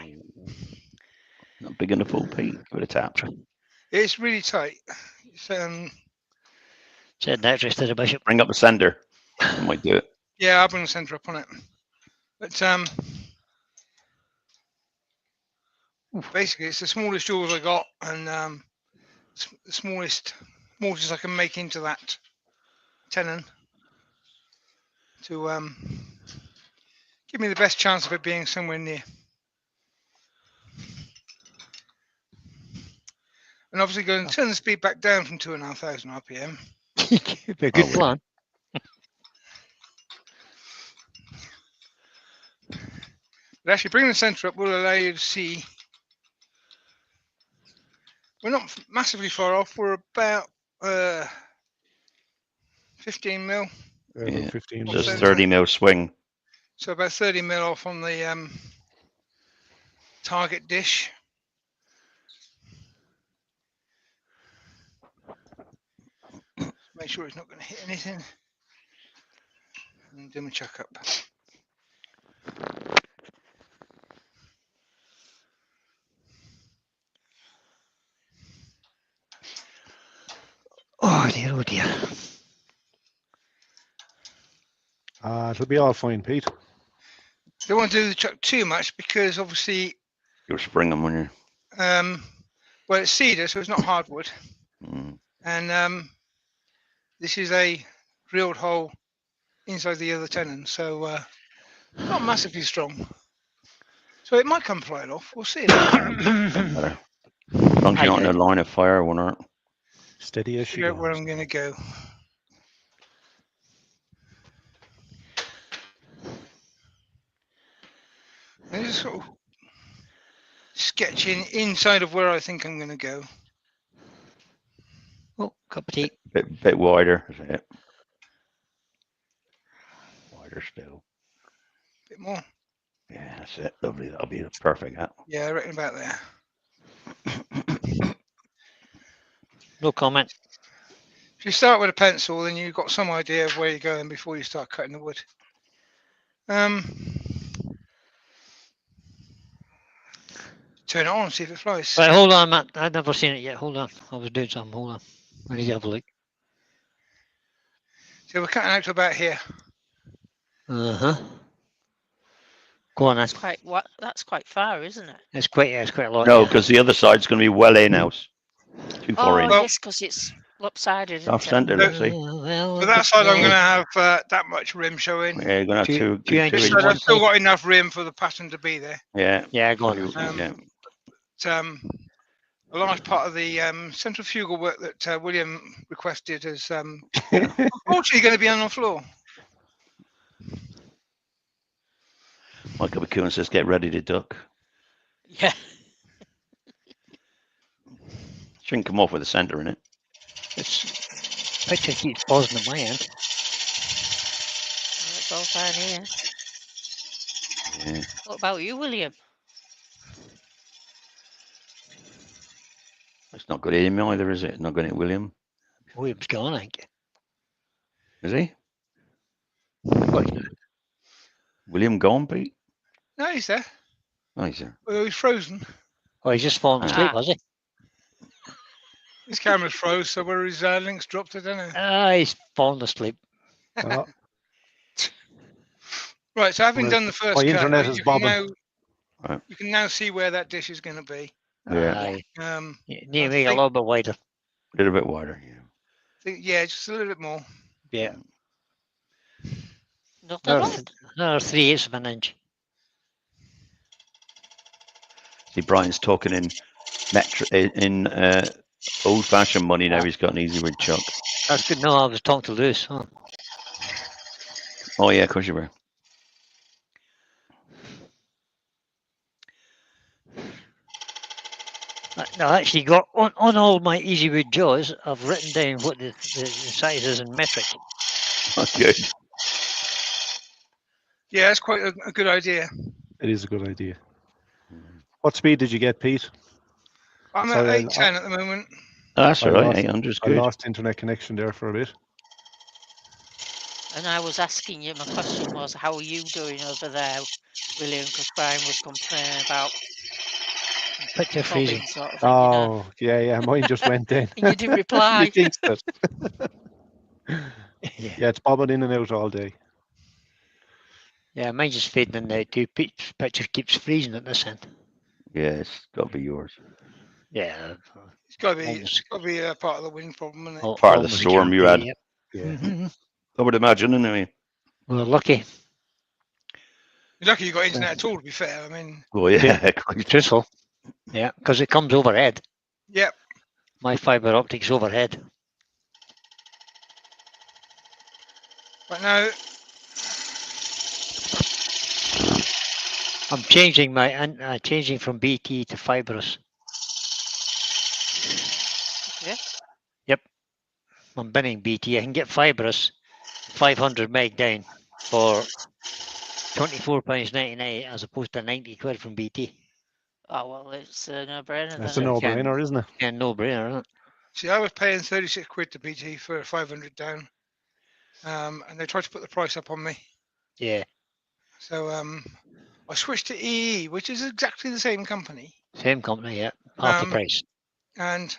Not big enough full Pete. Give it a tap. It's really tight. It's, said that just to the bishop. Bring up the sender. I might do it. yeah, I'll bring the centre up on it. But basically, it's the smallest jaws I got, and the smallest mortars I can make into that tenon to give me the best chance of it being somewhere near. And obviously, going to turn the speed back down from 2,500 RPM. A good plan. But actually, bringing the centre up will allow you to see. We're not massively far off. We're about 15 mil. Yeah, 15. Just Just 30 mil swing. So about 30 mil off on the target dish. Make sure it's not going to hit anything. And do my chuck up. Oh dear, oh dear. It'll be all fine, Pete. Don't want to do the chuck too much because obviously, You're springing when you're. well, it's cedar, so it's not hardwood. Mm. And this is a drilled hole inside the other tenon, so not massively strong. So it might come flying off. We'll see. Doesn't matter. As long as you're not in a line of fire, one aren't. Steady as she Figure out where goes. I'm going to go. I'm just sort of sketching inside of where I think I'm going to go. Oh, cup of tea. Bit wider. Is it? Wider still. A bit more. Yeah, that's it. Lovely. That'll be perfect. That. Yeah, I reckon about there. No comment. If you start with a pencil, then you've got some idea of where you're going before you start cutting the wood. Turn it on and see if it flies. Right, hold on, Matt. I've never seen it yet. Hold on. I was doing something. Hold on. I need to have a look. So we're cutting out to about here. Uh-huh. Go on, then. That's quite far, isn't it? It's quite a lot. No, yeah. because the other side's going to be well in house. Too far Oh, in. Well- yes, because it's lopsided. Off Isn't it? centre, let's see. Well, For that side, I'm going to have that much rim showing. Yeah, you're going to have Two two inches This on side, one I've still side. got enough rim for the pattern to be there. Yeah. Yeah, go on. Yeah. But, a large part of the centrifugal work that William requested is unfortunately going to be on the floor. Michael McCoon says, get ready to duck. Yeah. Shouldn't come off with the centre in it. It's picture keeps pausing at my end. It's all fine here. Yeah. What about you, William? It's not good aim either, is it? Not going to hit William. William's gone, I think. Is he? William gone, Pete? No, he's there. Oh, he's there. Well, he's frozen. Oh, he's just fallen asleep, Ah. has he? His camera's froze, so where his links dropped, I don't know. Ah, he's fallen asleep. Oh, Right, so having Well, done the first my cut, internet is you can bobbing. Right. you can now see where that dish is going to be. Yeah. Aye. Um, You need I to make it a think- little bit wider. A little bit wider. Yeah. yeah, just a little bit more. Yeah. Not at all. Another 3/8 of an inch. See, Brian's talking in Old-fashioned money now. He's got an easy with chuck. That's good. No, I was talking to Lewis. Huh? Oh yeah, of course you were. I actually got on all my easy wood jaws. I've written down what the size is in metric. Oh, good. Yeah, that's quite a good idea. It is a good idea. What speed did you get, Pete? I'm Sorry, at 810 at the moment. Oh, that's I all right. lost- 800 is I good. lost internet connection there for a bit. And I was asking you, my question was, how are you doing over there, William? Because Brian was complaining about Picture freezing. bobbing sort of thing, you know. Oh, yeah. Mine just went in. And you didn't reply. You jinxed it. Yeah. Yeah, it's bobbing in and out all day. Yeah, mine's just fading in now too. Picture keeps freezing at this end. Yeah, it's got to be yours. Yeah. It's got to be. Almost. It's got to be a part of the wind problem, isn't it? Part of the almost storm you guarantee, had. Yep. Yeah. Mhm. I would imagine, anyway. We're lucky. You're lucky you got internet at all. To be fair, I mean, Oh yeah. Yeah. Truthful. Yeah, because it comes overhead. yep. My fibre optics overhead. But now, I'm changing changing from BT to fibrous. Yeah. Yep. I'm binning BT. I can get fibrous 500 meg down for £24.99 as opposed to 90 quid from BT. Oh, well, it's a no-brainer. That's then, a isn't it? no-brainer, isn't it? Yeah, no brainer, isn't it? see, I was paying 36 quid to BT for 500 down, and they tried to put the price up on me. Yeah. So I switched to EE, which is exactly the same company, Same company, yeah. Half the price. and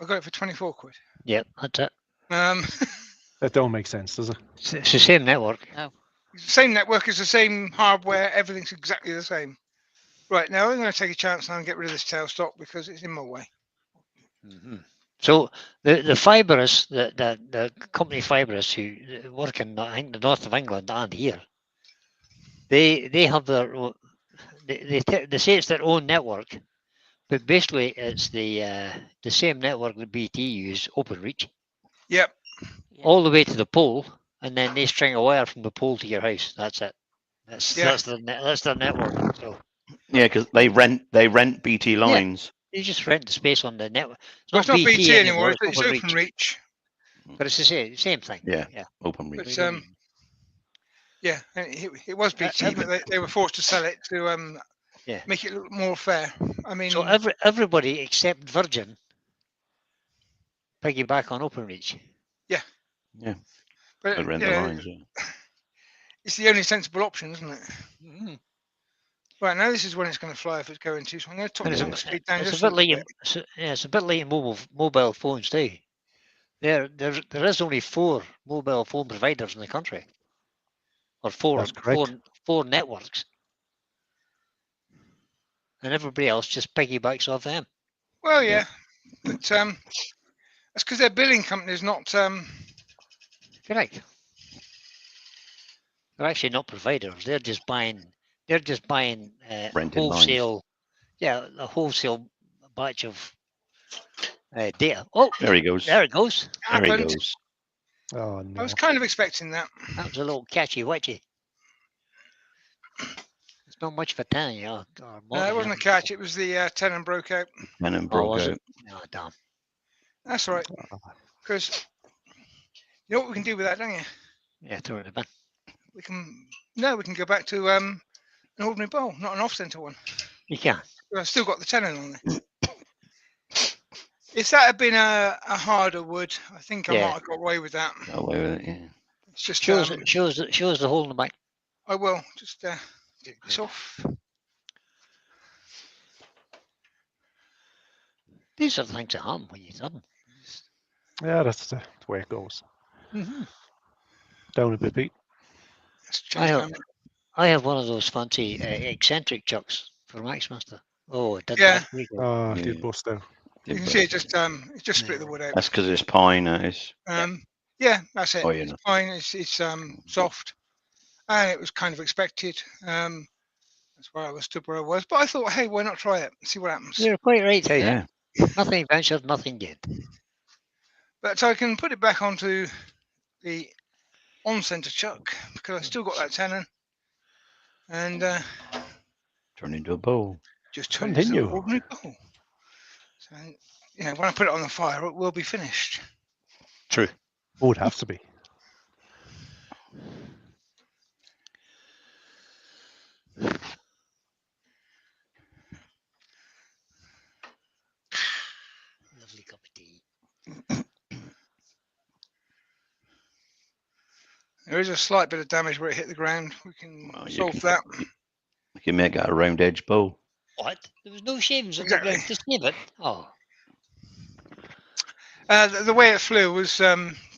I got it for 24 quid. Yep, that's it. That don't make sense, does it? It's the same network. Same network, is the same hardware, everything's exactly the same. Right, now I'm going to take a chance and get rid of this tailstock because it's in my way. Mm-hmm. So the fibrous, the company Fibrous who work in I think the north of England and here, they have their own, they say it's their own network, but basically it's the same network that BT use, OpenReach, Yep. Yeah. all the way to the pole, and then they string a wire from the pole to your house. That's it. That's their network. So Yeah, because they rent BT lines. you just rent the space on the network. Well, it's not BT anymore, it's it's OpenReach. OpenReach. But it's the same thing. Yeah. Yeah. Open reach. But yeah, and it was BT, but they were forced to sell it to Yeah. make it look more fair. I mean, So everybody except Virgin piggyback on OpenReach. but They rent you the know, lines. Yeah. it's the only sensible option, isn't it? Mm-hmm. Right, now this is when it's going to fly if it's going to. So I'm going to top And the speed down it's just a a bit little like bit. it's a bit like mobile phones too. There is only 4 mobile phone providers in the country, or That's correct. four networks, and everybody else just piggybacks off them. Well, yeah, but that's because their billing company is not. Correct. They're actually not providers. They're just buying. They're just buying Rented lines. wholesale. Yeah, a wholesale batch of data. Oh, There he goes. there it goes. There he happened. goes. Oh, I no. was kind of expecting that. That was a little catchy witchy. It's not much for 10, you know. It wasn't a catch. It was the tenant broke out. And then Oh, broke was out. it? Oh, damn. That's all right. Because you know what we can do with that, don't you? Yeah, throw it in the bin. We can go back to an ordinary bowl, not an off-center one. You can. I've still got the tenant on there. If that had been a harder wood, I think I Yeah. might have got away with that. Got away with it, yeah. It's just Shows the hole in the back. I will just take this off. These are things that happen when you them. Yeah, that's the way it goes. Mm-hmm. Down a bit, Pete. Let's change I the have- camera. I have one of those fancy eccentric chucks for Maxmaster. Oh, it did Yeah. that week. Oh, it Yeah. did bust out. You can see it just split the wood out. That's because it's pine. That is. Yeah, that's it. Oh, yeah. It's fine. It's soft, and it was kind of expected. That's where I was stood where I was. But I thought, hey, why not try it? See what happens. You're quite right, Ted. Yeah. Nothing ventured, nothing gained. But I can put it back onto the on-centre chuck because I still got that tenon, and Turn into a bowl. just turn it into an Continue. ordinary bowl. So, you know, when I put it on the fire, it will be finished. True. Oh, it has to be. Lovely cup of tea. There is a slight bit of damage where it hit the ground. We can Well, you solve can- that. You can make it a round edge bowl. What? There was no shavings on Exactly. the ground to save it. Oh, The way it flew was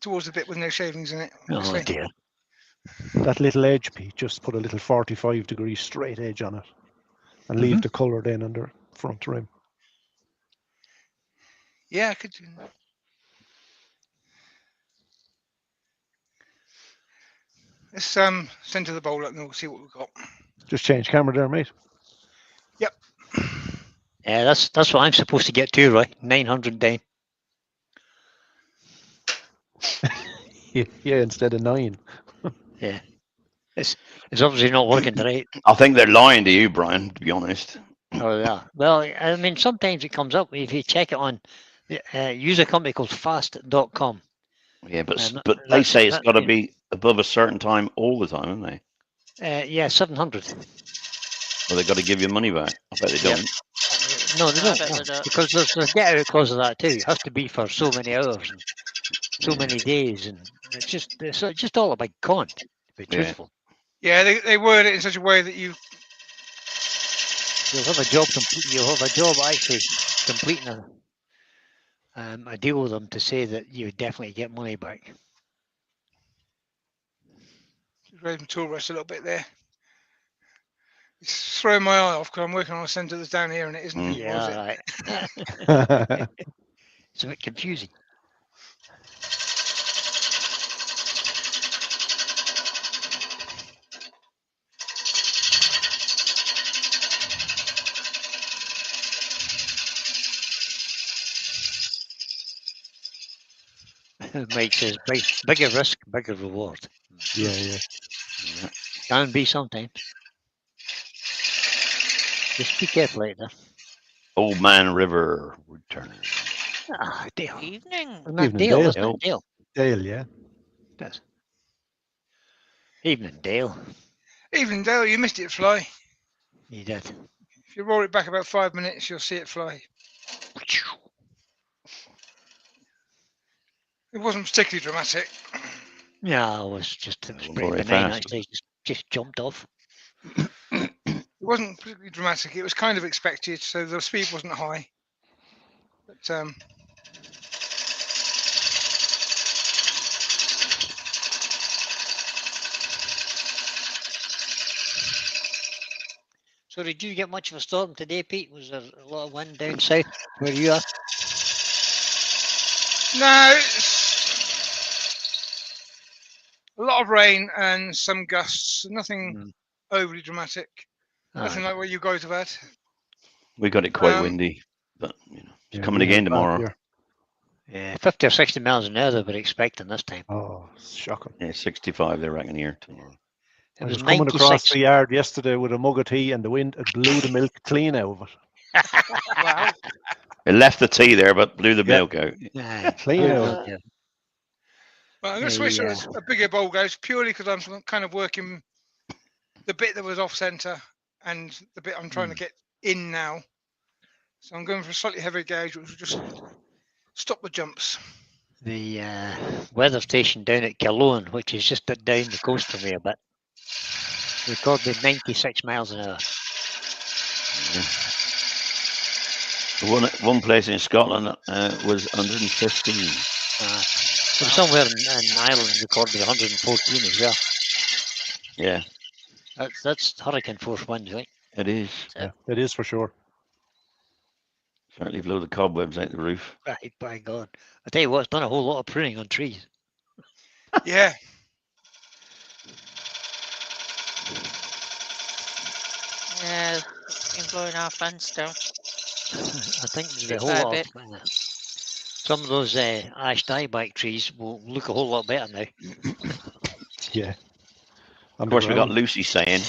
towards the bit with no shavings in it. oh Obviously. dear. That little edge, Pete, just put a little 45-degree straight edge on it and leave the colour then on the front rim. Yeah, I could do that. Let's center the bowl up and we'll see what we've got. Just change camera there, mate. Yeah, that's what I'm supposed to get to, right? 900 down. Yeah, instead of 9. Yeah. It's obviously not working right. I think they're lying to you, Brian, to be honest. Oh yeah. Well, I mean, sometimes it comes up if you check it on. Use a company called fast.com. Yeah, but Um, but they that's- say it's that- got to yeah. be above a certain time all the time, haven't they? Yeah, 700. Or they got to give you money back. I bet they Yeah. don't. No, they No, I don't. bet No, they don't. because there's a get out clause of that too. It has to be for so many hours and so many days, and it's just all a big con. To be Yeah. truthful, Yeah, they word it in such a way that you. you'll have a job. You'll have a job actually completing a deal with them to say that you definitely get money back. Just raise my tool rest a little bit there. It's throwing my eye off because I'm working on a centre that's down here and it isn't Mm. visible, is it? Yeah, right. It's a bit confusing. Mike says, bigger risk, bigger reward. Yeah, yeah. Yeah. Can be sometimes. Just be careful out there. Old Man River return. Ah, Dale. Evening. Isn't that Evening, Dale, Dale. isn't it? Dale. Dale, yeah. Yes. Evening, Dale. Evening, Dale, you missed it fly. You did. If you roll it back about 5 minutes, you'll see it fly. It wasn't particularly dramatic. Yeah, it was Well, pretty very benign fast. actually. Just jumped off. It wasn't particularly dramatic. It was kind of expected, so the speed wasn't high. But So did you get much of a storm today, Pete? Was there a lot of wind down south where you are? no, it's a lot of rain and some gusts. Nothing Mm. overly dramatic. Nothing Aye. like what you guys have had. We got it quite Um, windy, but you know, it's Yeah, coming we had again bad tomorrow. here. Yeah, 50 or 60 miles an hour they were expecting this time. Oh, shocking. Yeah, 65 they reckon here tomorrow. It I was was coming across 96. the yard yesterday with a mug of tea and the wind it blew the milk clean out of it. Wow. It left the tea there, but blew the Yeah. milk out. Aye, Clean good out. luck, yeah. But I'm going to switch Yeah. to a bigger bowl, guys, purely because I'm kind of working the bit that was off centre and the bit I'm trying to get in now. So I'm going for a slightly heavier gauge, which will just stop the jumps. The weather station down at Killowen, which is just down the coast from here a bit, recorded 96 miles an hour. One place in Scotland was 115. There was somewhere in Ireland recorded 114 as well. Yeah, That's hurricane force winds, right? it is. Yeah, it is for sure. Certainly blew the cobwebs out the roof. Right, by God. I tell you what, it's done a whole lot of pruning on trees. Yeah. Yeah, it's been blowing our fence down. I think there's a Bit whole by lot bit. of some of those ash dieback trees will look a whole lot better now. Yeah. On Of the course, we got ground. Lucy saying,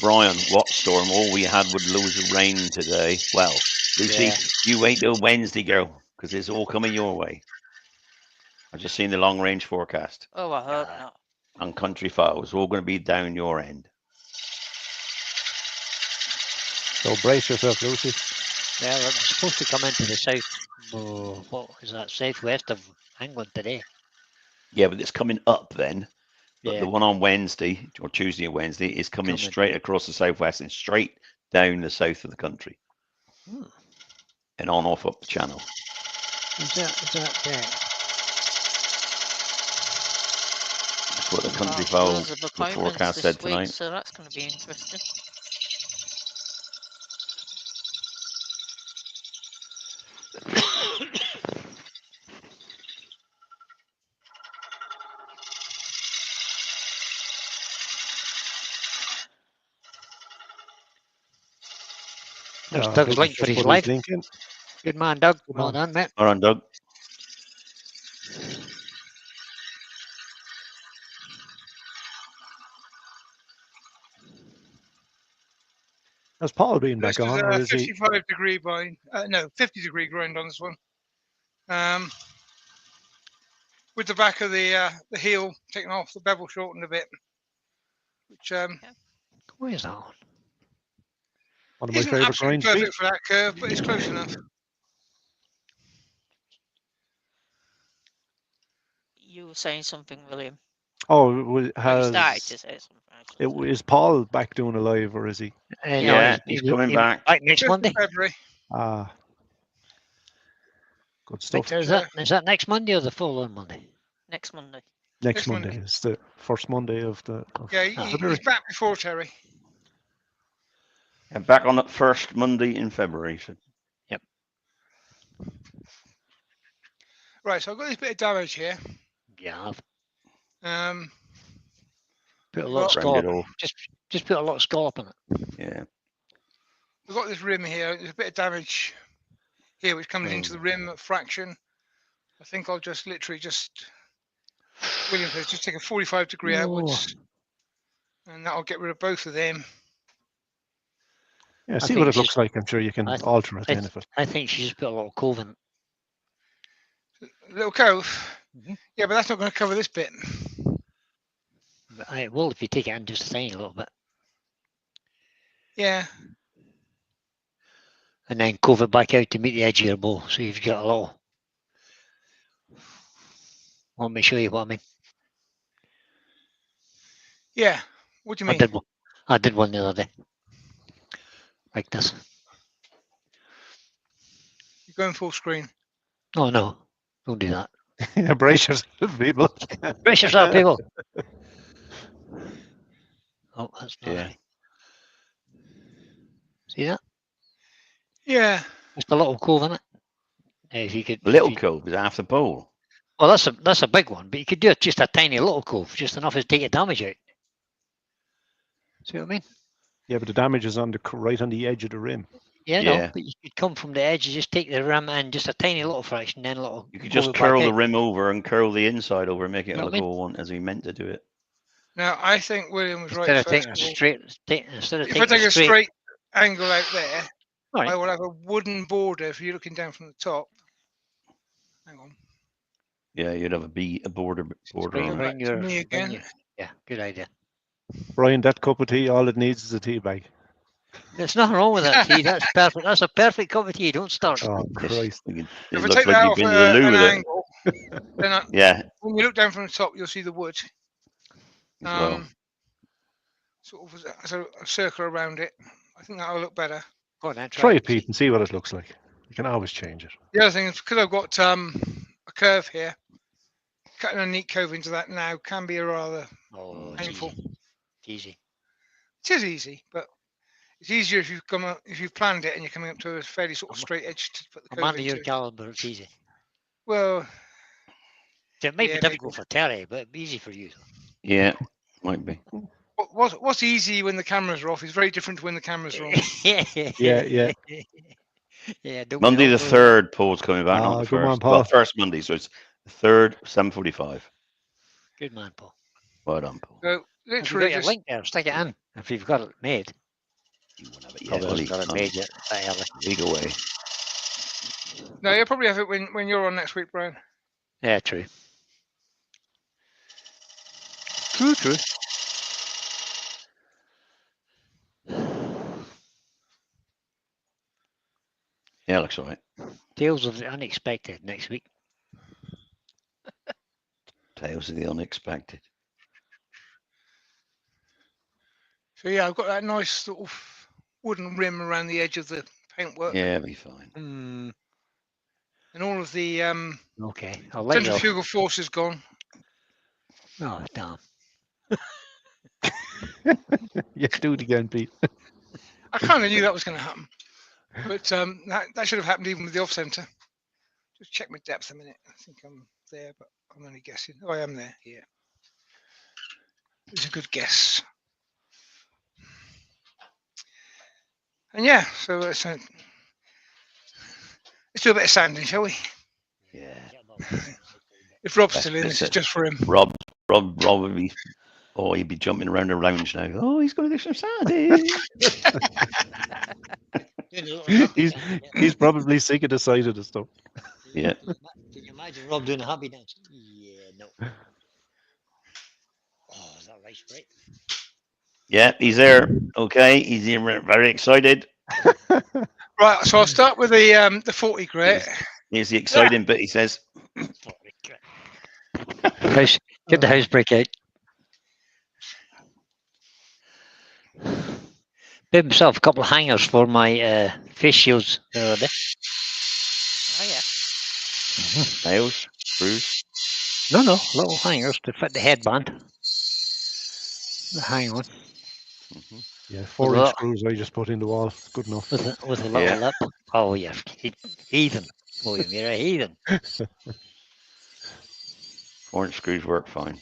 Brian, what storm? All we had was loads of rain today. Well, Lucy, Yeah. you wait till Wednesday, girl, because it's all coming your way. I've just seen the long range forecast Oh, I hope Yeah. not. on Country File. It's all going to be down your end. So brace yourself, Lucy. Well, it was supposed to come into the south. What is that? Southwest of England today. Yeah, but it's coming up then. But Yeah. the one on Wednesday or Tuesday and Wednesday is coming Coming. straight across the southwest and straight down the south of the country Hmm. and on off up the channel. Is that That's what the Country Well, File loads of the appointments forecast this said week, tonight. so that's going to be interesting. There's Doug Doug's has link for just his put live. link in. Good man, Doug. Good Well man. done, mate. All right, Doug. Has Paul been This back is on, a or is he? 55-degree bind. No, 50-degree grind on this one. With the back of the heel taken off, the bevel shortened a bit, which Where's that on? One of my isn't favourite absolutely grinds, Pete. perfect for that curve, but it's close enough. You were saying something, William. Oh, Oh, you started to say something. Actually. is Paul back doing a live, or is he? No, Yeah, he's coming back. Back next 5th Monday. of February. Ah, good stuff. Is that next Monday or the following Monday? Next Monday. Next Next Monday Monday. is the first Monday of Yeah, February. he's back before Terry. And back on the first Monday in February. So. Yep. Right, so I've got this bit of damage here. Yeah, Um, put a We've lot of got- Round it scallop. off. Just put a lot of scallop in it. Yeah. we've got this rim here. There's a bit of damage here, which comes into the rim fraction. I think I'll just literally William says, just take a 45-degree outwards, and that'll get rid of both of them. Yeah, see think what it she's- looks like. I'm sure you can I- alter it I then if it. I think she just put a lot of cove in it. Little cove. Mhm. Yeah, but that's not going to cover this bit. But I will if you take it in just a tiny little bit. Yeah. And then cove it back out to meet the edge of your bow. So you've got a little. Let me show you what I mean. Yeah. What do you I mean? did one. I did one the other day. Like this. You're going full screen. Oh no. Don't do that. Yeah, brace yourself, people. Brace yourself, people. Oh, that's not Yeah. right. See that? Yeah. Just a little cove in it. If you could. Little cove is half the bowl. Well, that's a big one, but you could do it just a tiny little cove, just enough to take your damage out. See what I mean? Yeah, but the damage is right on the edge of the rim. Yeah, Yeah. no, but you could come from the edge, you just take the rim and just a tiny little fraction, then a little. You could cove just it back curl the out. rim over and curl the inside over and make it Know what look I mean? all one as he meant to do it. Now, I think William was Instead right. of First taking a of all. straight, instead of If I taking take a straight angle out there, Right. I will have a wooden border if you're looking down from the top. Hang on. Yeah, you'd have a border straight on it. back around to your, me around again. your- yeah, good idea. Brian, that cup of tea, all it needs is a tea bag. There's nothing wrong with that tea. That's perfect. That's a perfect cup of tea. Don't start. Oh, Yes, Christ. It If I looks take like that you've off been to the loo an with it. angle, then Yeah, when you look down from the top, you'll see the wood. as well. Sort of as a circle around it. I think that'll look better. Go on then, Try it, it, Pete, and see what it looks like. You can always change it. The other thing is because I've got a curve here, cutting a neat cove into that now can be a rather Oh, it's painful. easy. It's easy. It is easy, but it's easier if you've planned it and you're coming up to a fairly sort of I'm- straight edge to put the I'm cove under your into. caliber. It's easy. Well, It might Yeah, be difficult for Terry, but it'd be easy for you. Yeah, might be. what's easy when the cameras are off is very different to when the cameras are on. yeah, Yeah, yeah. Yeah, don't Monday we the all? 3rd, Paul's coming back, not Ah, the good man, 1st. Well, Paul. first Monday, so it's the 3rd, 7:45. Good man, Paul. Well done, Paul. So Have you literally got your just link there? Stick it in if you've got it made. He won't have it yet, Probably will hasn't he? got it made yet. That early. Big away. no, you'll probably have it when you're on next week, Brian. Yeah, true. True. Yeah, looks all right. Tales of the unexpected next week. Tales of the unexpected. So yeah, I've got that nice sort of wooden rim around the edge of the paintwork, Yeah, be fine. Mm, and all of the okay, I'll let you off. centrifugal force is gone. Oh, damn. Yeah, do it again, Pete. I kind of knew that was going to happen, but that should have happened even with the off center. Just check my depth a minute. I think I'm there, but I'm only guessing. Oh, I am there. Yeah, it's a good guess. And yeah, so let's do a bit of sanding, shall we? Yeah. If Rob's That's still in, this is it. just for him. Rob would be. Oh, he'd be jumping around the lounge now. Oh, he's going to do some sanding. He's probably sick of the sight of the stuff. Yeah. Can you imagine Rob doing a happy dance? Yeah, no. Oh, is that right, right? Yeah, he's there. Okay, he's very excited. Right, so I'll start with the 40 grit. Here's the exciting bit, he says. House, get the house break out. Bid himself a couple of hangers for my face shields the other day. Oh yeah. Nails, screws. No, little hangers to fit the headband. The hang on Yeah, With 4-inch what? screws I just put in the wall. Good enough. with a little Yeah. lip. Oh yeah, heathen. William, you're a heathen. 4-inch screws work fine.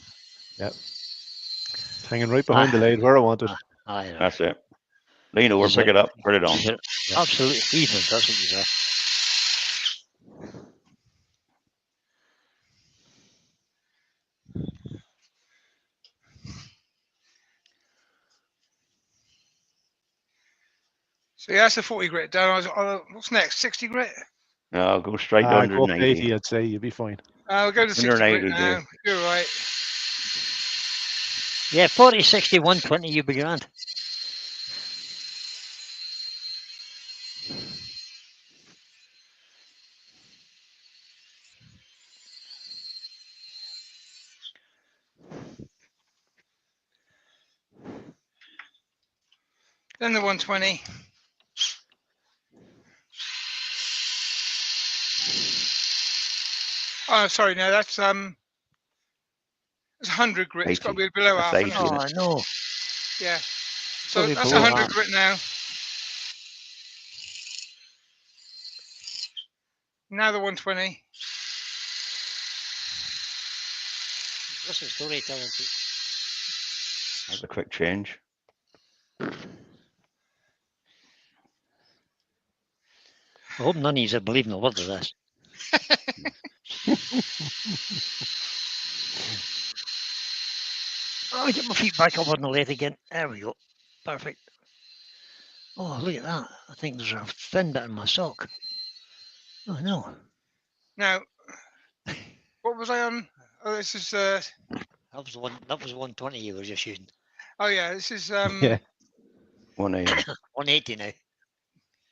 It's hanging right behind the lathe where I want it. I know. That's it. Lean over, Is pick it- it up, put it on. You're absolute heathen. That's what you say. So yeah, that's the 40 grit down. What's next? 60 grit? No, I'll go straight to Go up to 180. 80, I'd say. You'll be fine. I'll go to 60 grit 180 now. You're right. Yeah, 40, 60, 120. You'd be grand. Then the 120. Oh, sorry, no, that's 100 grit. It's got to 80. be below That's half. 80, isn't it? isn't Oh no. Yeah. So Probably that's below 100 half. grit now. Now the 120. What's the story telling? That's a quick change. I hope none of you are believing a word of this. Oh, get my feet back up on the lathe again. There we go. Perfect. Oh, look at that. I think there's a thin bit in my sock. Oh no. Now, what was I on? Oh, this is That was the one. That was 120 you were just using. oh yeah, this is Yeah. 180. 180 now.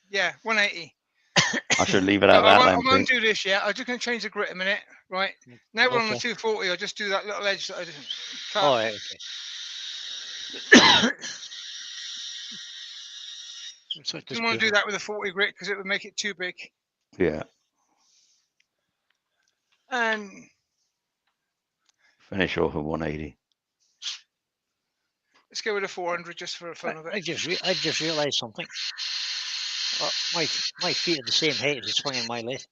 yeah, 180. I should leave it So at that I then, won't Pete. do this yet. I'm just going to change the grit a minute, right? Now we're on the Okay. 240. I'll just do that little edge that I didn't cut. All right. Okay. So Didn't want to do that with a 40 grit because it would make it too big. Yeah. And Finish off at 180. let's go with a 400 just for the fun of it. I've just realised something. My feet are the same height as the swing in my lathe.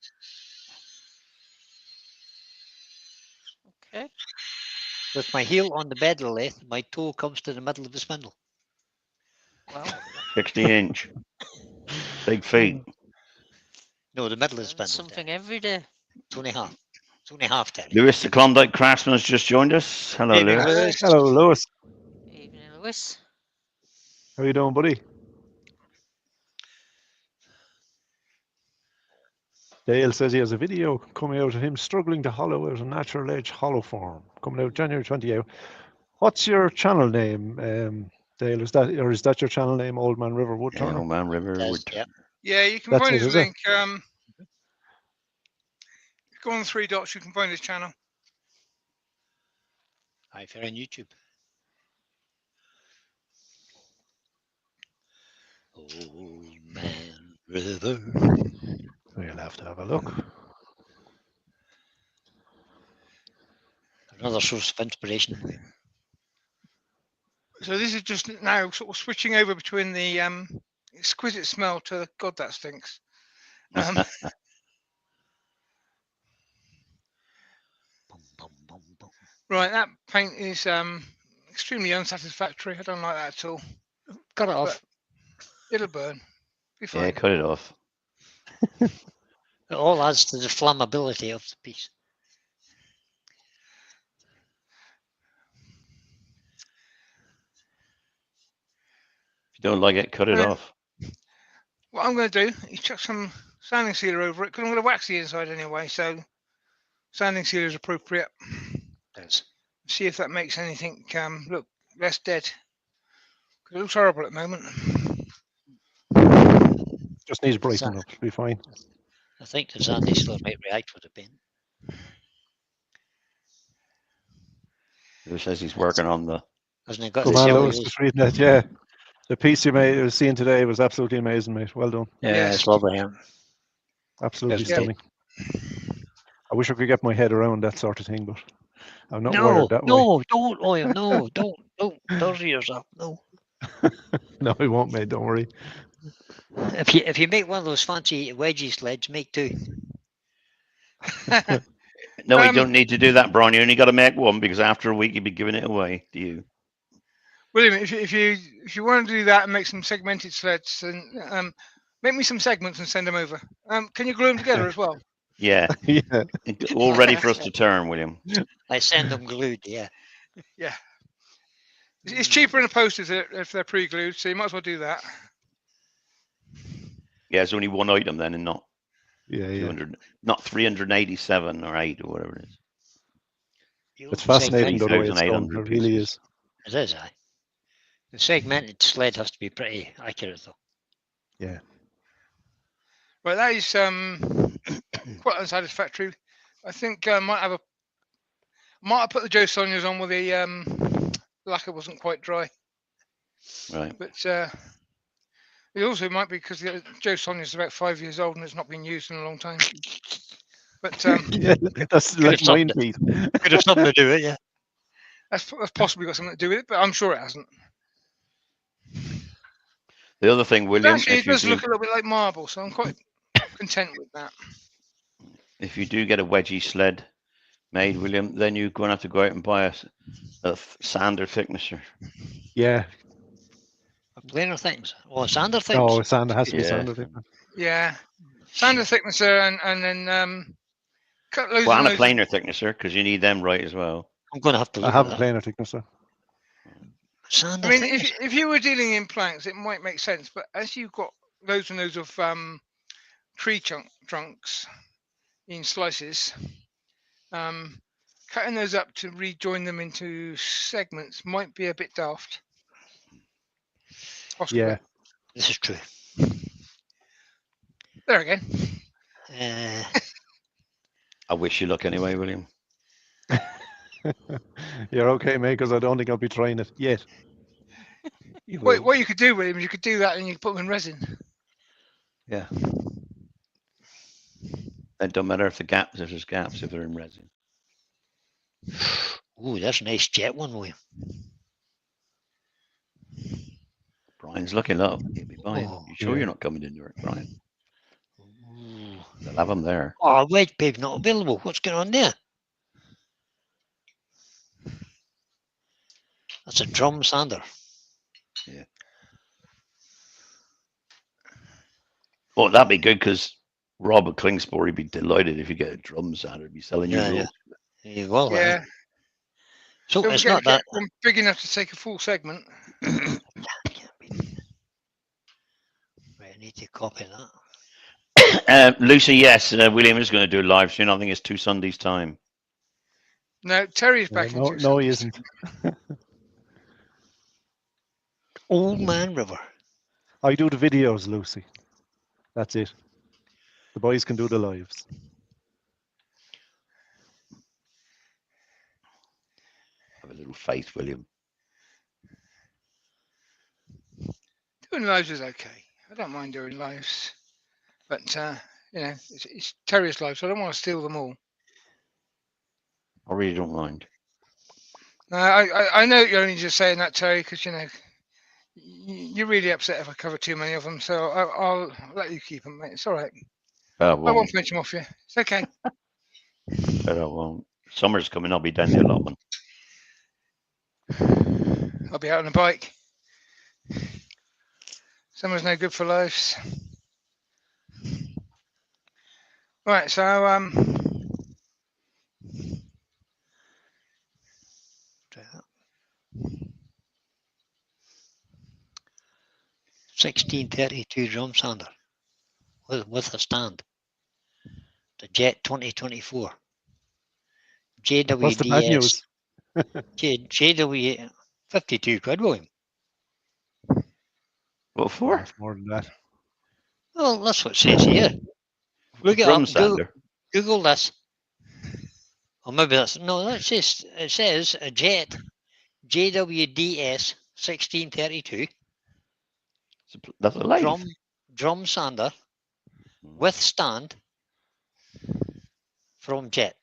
Okay. With my heel on the bed of the lathe, my toe comes to the middle of the spindle. Well, 60 inch. Big feet. No, the middle is Learn spindle. something Terry. every day. It's only half. It's only half, Terry. Lewis, the Klondike Craftsman, has just joined us. Hello, Evening, Lewis. Lewis. Hello, Lewis. Evening, Lewis. How you doing, buddy? Dale says he has a video coming out of him struggling to hollow out a natural edge hollow form, coming out January 28th. What's your channel name, Dale? Is that your channel name, Old Man River Wood Yeah, Turner? Old Man River Does, Wood. yeah. Yeah, you can That's find it, his is it? link. Go on the three dots, you can find his channel. Hi, if you're on YouTube. Old Man River. We'll have to have a look. Another source of inspiration. So this is just now sort of switching over between the exquisite smell to God that stinks. Bum, bum, bum, bum. Right, that paint is extremely unsatisfactory. I don't like that at all. Cut it off. It'll burn. Be Yeah, fine. cut it off. It all adds to the flammability of the piece. If you don't like it, cut it Yeah. off. What I'm going to do is chuck some sanding sealer over it because I'm going to wax the inside anyway. So sanding sealer is appropriate. Does. See if that makes anything look less dead. 'Cause it looks horrible at the moment. Just needs brightening up. It'll be fine. I think the Sandy still might react with the paint. Lewis says he's working on the. Hasn't it got Good the man, silver Lewis. Just reading that. Yeah, the piece you made, seeing today was absolutely amazing, mate. Well done. Yeah, Yes. it's lovely. Yeah. Absolutely Yes, stunning. I wish I could get my head around that sort of thing, but I'm not No, wired that way. no, don't, William. No, don't torture yourself. No. No, I won't, mate. Don't worry. If you make one of those fancy wedgie sleds, make two. No, you don't need to do that, Brian. You only got to make one because after a week you'll be giving it away to you. William, if you want to do that and make some segmented sleds, then make me some segments and send them over. Can you glue them together as well? Yeah, Yeah. all ready for us to turn, William. I send them glued. Yeah. Yeah. It's cheaper in the post if they're pre-glued, so you might as well do that. Yeah, it's only one item then, and not Yeah, yeah. 200, not 387 or 8 or whatever it is. It's fascinating though, the way it's done. 3,800 It really pieces. is. It is, aye. The segmented sled has to be pretty accurate, though. Yeah. Right, that is quite unsatisfactory. I think I might have put the Joe Sonias on where the lacquer wasn't quite dry. Right. But it also might be because the Joe Sonia is about 5 years old and it's not been used in a long time. But Yeah, that's like have mine, something. Pete. Could have something to do with it, yeah. that's possibly got something to do with it, but I'm sure it hasn't. The other thing, But William, actually, it if you, does look a little bit like marble, so I'm quite content with that. if you do get a wedgie sled made, William, then you're going to have to go out and buy a sander thicknesser. Yeah. Plainer things. Oh, sander things. No, sand has to be Yeah. sanded. Yeah, sander thicknesser and then cut loads Well, and and a loads. planer thicknesser because you need them right as well. I'm going to have to I look have at a that. planer thicknesser. Sander I mean, things. if you were dealing in planks, it might make sense. But as you've got loads and loads of tree trunks in slices, cutting those up to rejoin them into segments might be a bit daft. Possibly. Yeah. This is true. There again. I wish you luck anyway, William. You're okay, mate, because I don't think I'll be trying it yet. You will. What you could do with him, you could do that and you could put them in resin. Yeah. It don't matter if there's gaps if they're in resin. Ooh, that's a nice jet one, William. Brian's looking up. He'll be buying. Oh, You sure yeah. you're not coming into it, Brian? Ooh. They'll have them there. Oh, wedge pave not available. What's going on there? That's a drum sander. Oh, that'd be good because Rob at Klingspor, he'd be delighted if you get a drum sander. He'd be selling you Yeah, rules. yeah. Well, Yeah. so Don't it's forget not to get that. one big enough to take a full segment. Right, I need to copy that. Lucy, yes, William is going to do a live stream. I think it's 2 Sundays' time. No, Terry's back in No, 2 no, he Sundays. isn't. Old Man River. I do the videos, Lucy. That's it. The boys can do the lives. Have a little faith, William. Doing lives is okay. I don't mind doing lives. But, you know, it's Terry's lives, so I don't want to steal them all. I really don't mind. No, I know you're only just saying that, Terry, because, you know, you're really upset if I cover too many of them. So I'll let you keep them, mate. It's all right. I I won't. won't pinch them off you. It's okay. But I won't. Summer's coming. I'll be down the allotment. I'll be out on a bike. Summer's no good for lives. Right, so 1632 drum sander with a stand. The Jet 2024. What's the bad JWDS. news? JW 52 quid, William. What for? It's more than that. Well, that's what it says here. Look it Drum up. Google, sander. Google this. Or maybe that's no. That's just it says a Jet JWDS 1632 That's a lathe. drum sander with stand from Jet.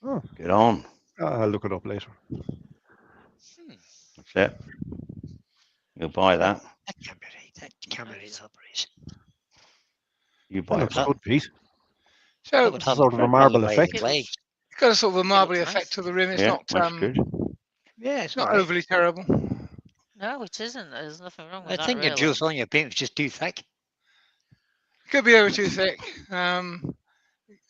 Oh, Get on. I'll look it up later. That's it. You'll buy that. That can't be right. That can't be right. That price. You That buy looks it. good, Pete. so That would it's have Sort of a rather marble wide effect. legs. got a sort of a marbly looks effect nice. to the rim. It's Yeah, not that's good. Yeah, it's not all right. overly terrible. No, it isn't. There's nothing wrong with I that, think your really. juice on your paint was just too thick. Could be over too thick.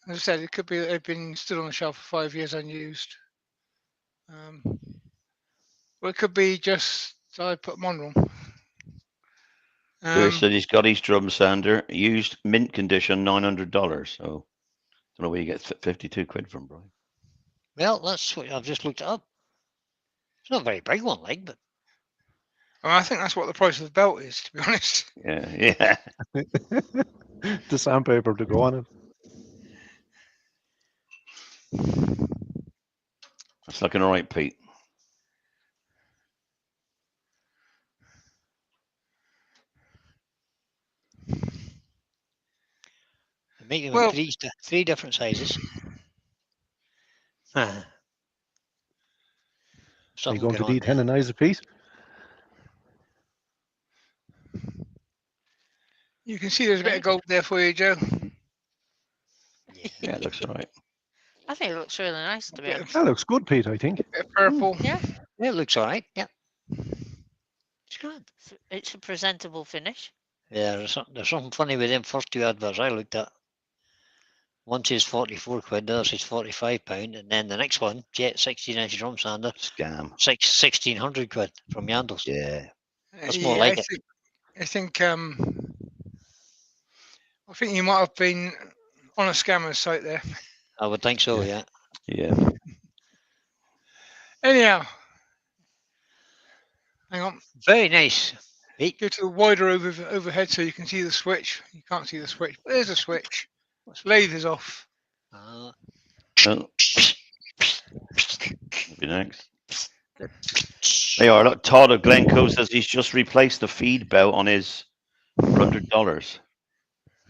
As I said, it could be that they've been stood on the shelf for 5 years unused. Well, it could be just I put them on wrong. Lewis said he's got his drum sander used mint condition, $900. So don't know where you get 52 quid from, Brian. Well, that's what I've just looked it up. It's not a very big one, like, but I think that's what the price of the belt is, to be honest. Yeah. The sandpaper to go on it. That's looking all right, Pete. they make them Well- in three different sizes. Are you Something going to going on there. detendonize it, Pete? You can see there's a bit of gold there for you, Joe. Yeah, it looks all right. I think it looks really nice, to be Bit honest. That looks good, Pete, I think. Bit of purple. Yeah, Yeah, it looks all right. Yeah, it's good. it's a presentable finish. Yeah, there's something funny with them first two adverts I looked at. One says 44 quid, the other says £45, and then the next one, Jet 16-inch drum sander, Scam. 1600 quid from Yandles. Yeah. That's more like it. I think you might have been on a scammer's site there. I would think so, yeah. Yeah. Anyhow, hang on. Very nice. Pete, Go to the wider overhead so you can see the switch. You can't see the switch, but there's a switch. Lathe is off. Well, be next. They are. Look, Todd of Glencoe says he's just replaced the feed belt on his for $100.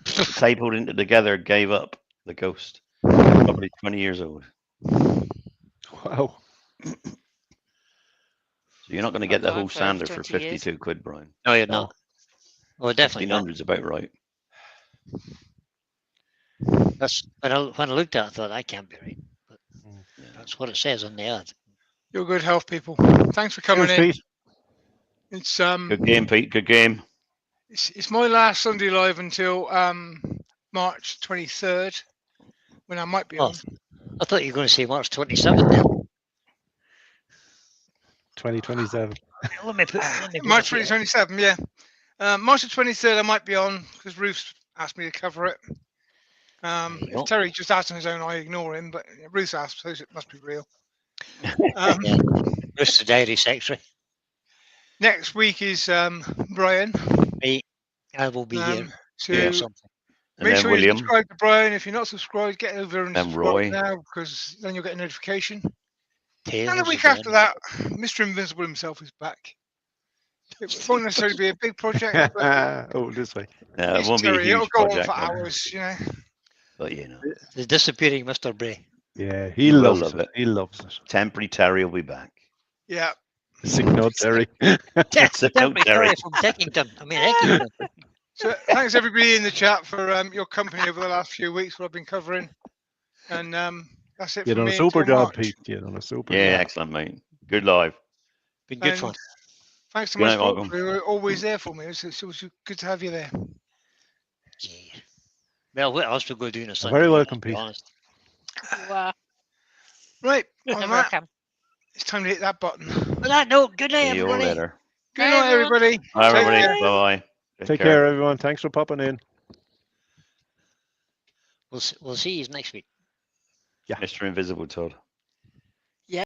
The tape holding it together gave up. The Ghost. Probably 20 years old. Wow. So you're not going to get the I've whole worked for over sander for 20 years. 52 quid, Brian. no, you're No. not. Oh, definitely not. 1500's about right. That's when I looked at it, I thought that can't be right. But Yeah. that's what it says on the ad. You're good health, people. Thanks for coming Cheers, in. Pete. It's Good game, Pete. Good game. It's my last Sunday live until March 23rd, when I might be Oh, on. I thought you were going to say March 27th then. 2027. Let me put March that here. 2027, yeah. March the 23rd, I might be on because Ruth asked me to cover it. There you If go. Terry just asks on his own, I ignore him, but Ruth asked, so it must be real. Um, Yeah. Bruce, the diary secretary. Next week is Brian. Me, I will be here. So Yeah. Something. And make then sure you William, subscribe to Brian. If you're not subscribed, get over and then subscribe Roy. now because then you'll get a notification. And the Tales week of after the that, Mr Invincible himself is back. It won't necessarily be a big project, but Oh, this way. It it's won't be a Terry. It'll huge go on for project, hours, you know. but you know, the disappearing Mr. Bray. Yeah, he You will loves love it. it. He loves it. temporary Terry will be back. Yeah. Sick note, Terry. That's it, Temporary Terry. Terry from Teckington. I mean, Eckington. So thanks everybody in the chat for your company over the last few weeks, what I've been covering. And that's it You from done a me super until job, March. Pete. You done a super Yeah, job. excellent, mate. Good live. Been good And fun. thanks to Good my night, sponsors Malcolm. who are always there for me. It's always good to have you there. Yeah. Well, what else we go do on a Sunday? very night, welcome, let's be Pete. honest. You are. Right, on Whenever I that, can. it's time to hit that button. On that note, good night, See you all everybody. later. Good Bye, night, everyone. everybody. Bye, Take everybody. care. Bye bye. Take care, everyone. Thanks for popping in. We'll see you next week. Yeah. Mr. Invisible Todd.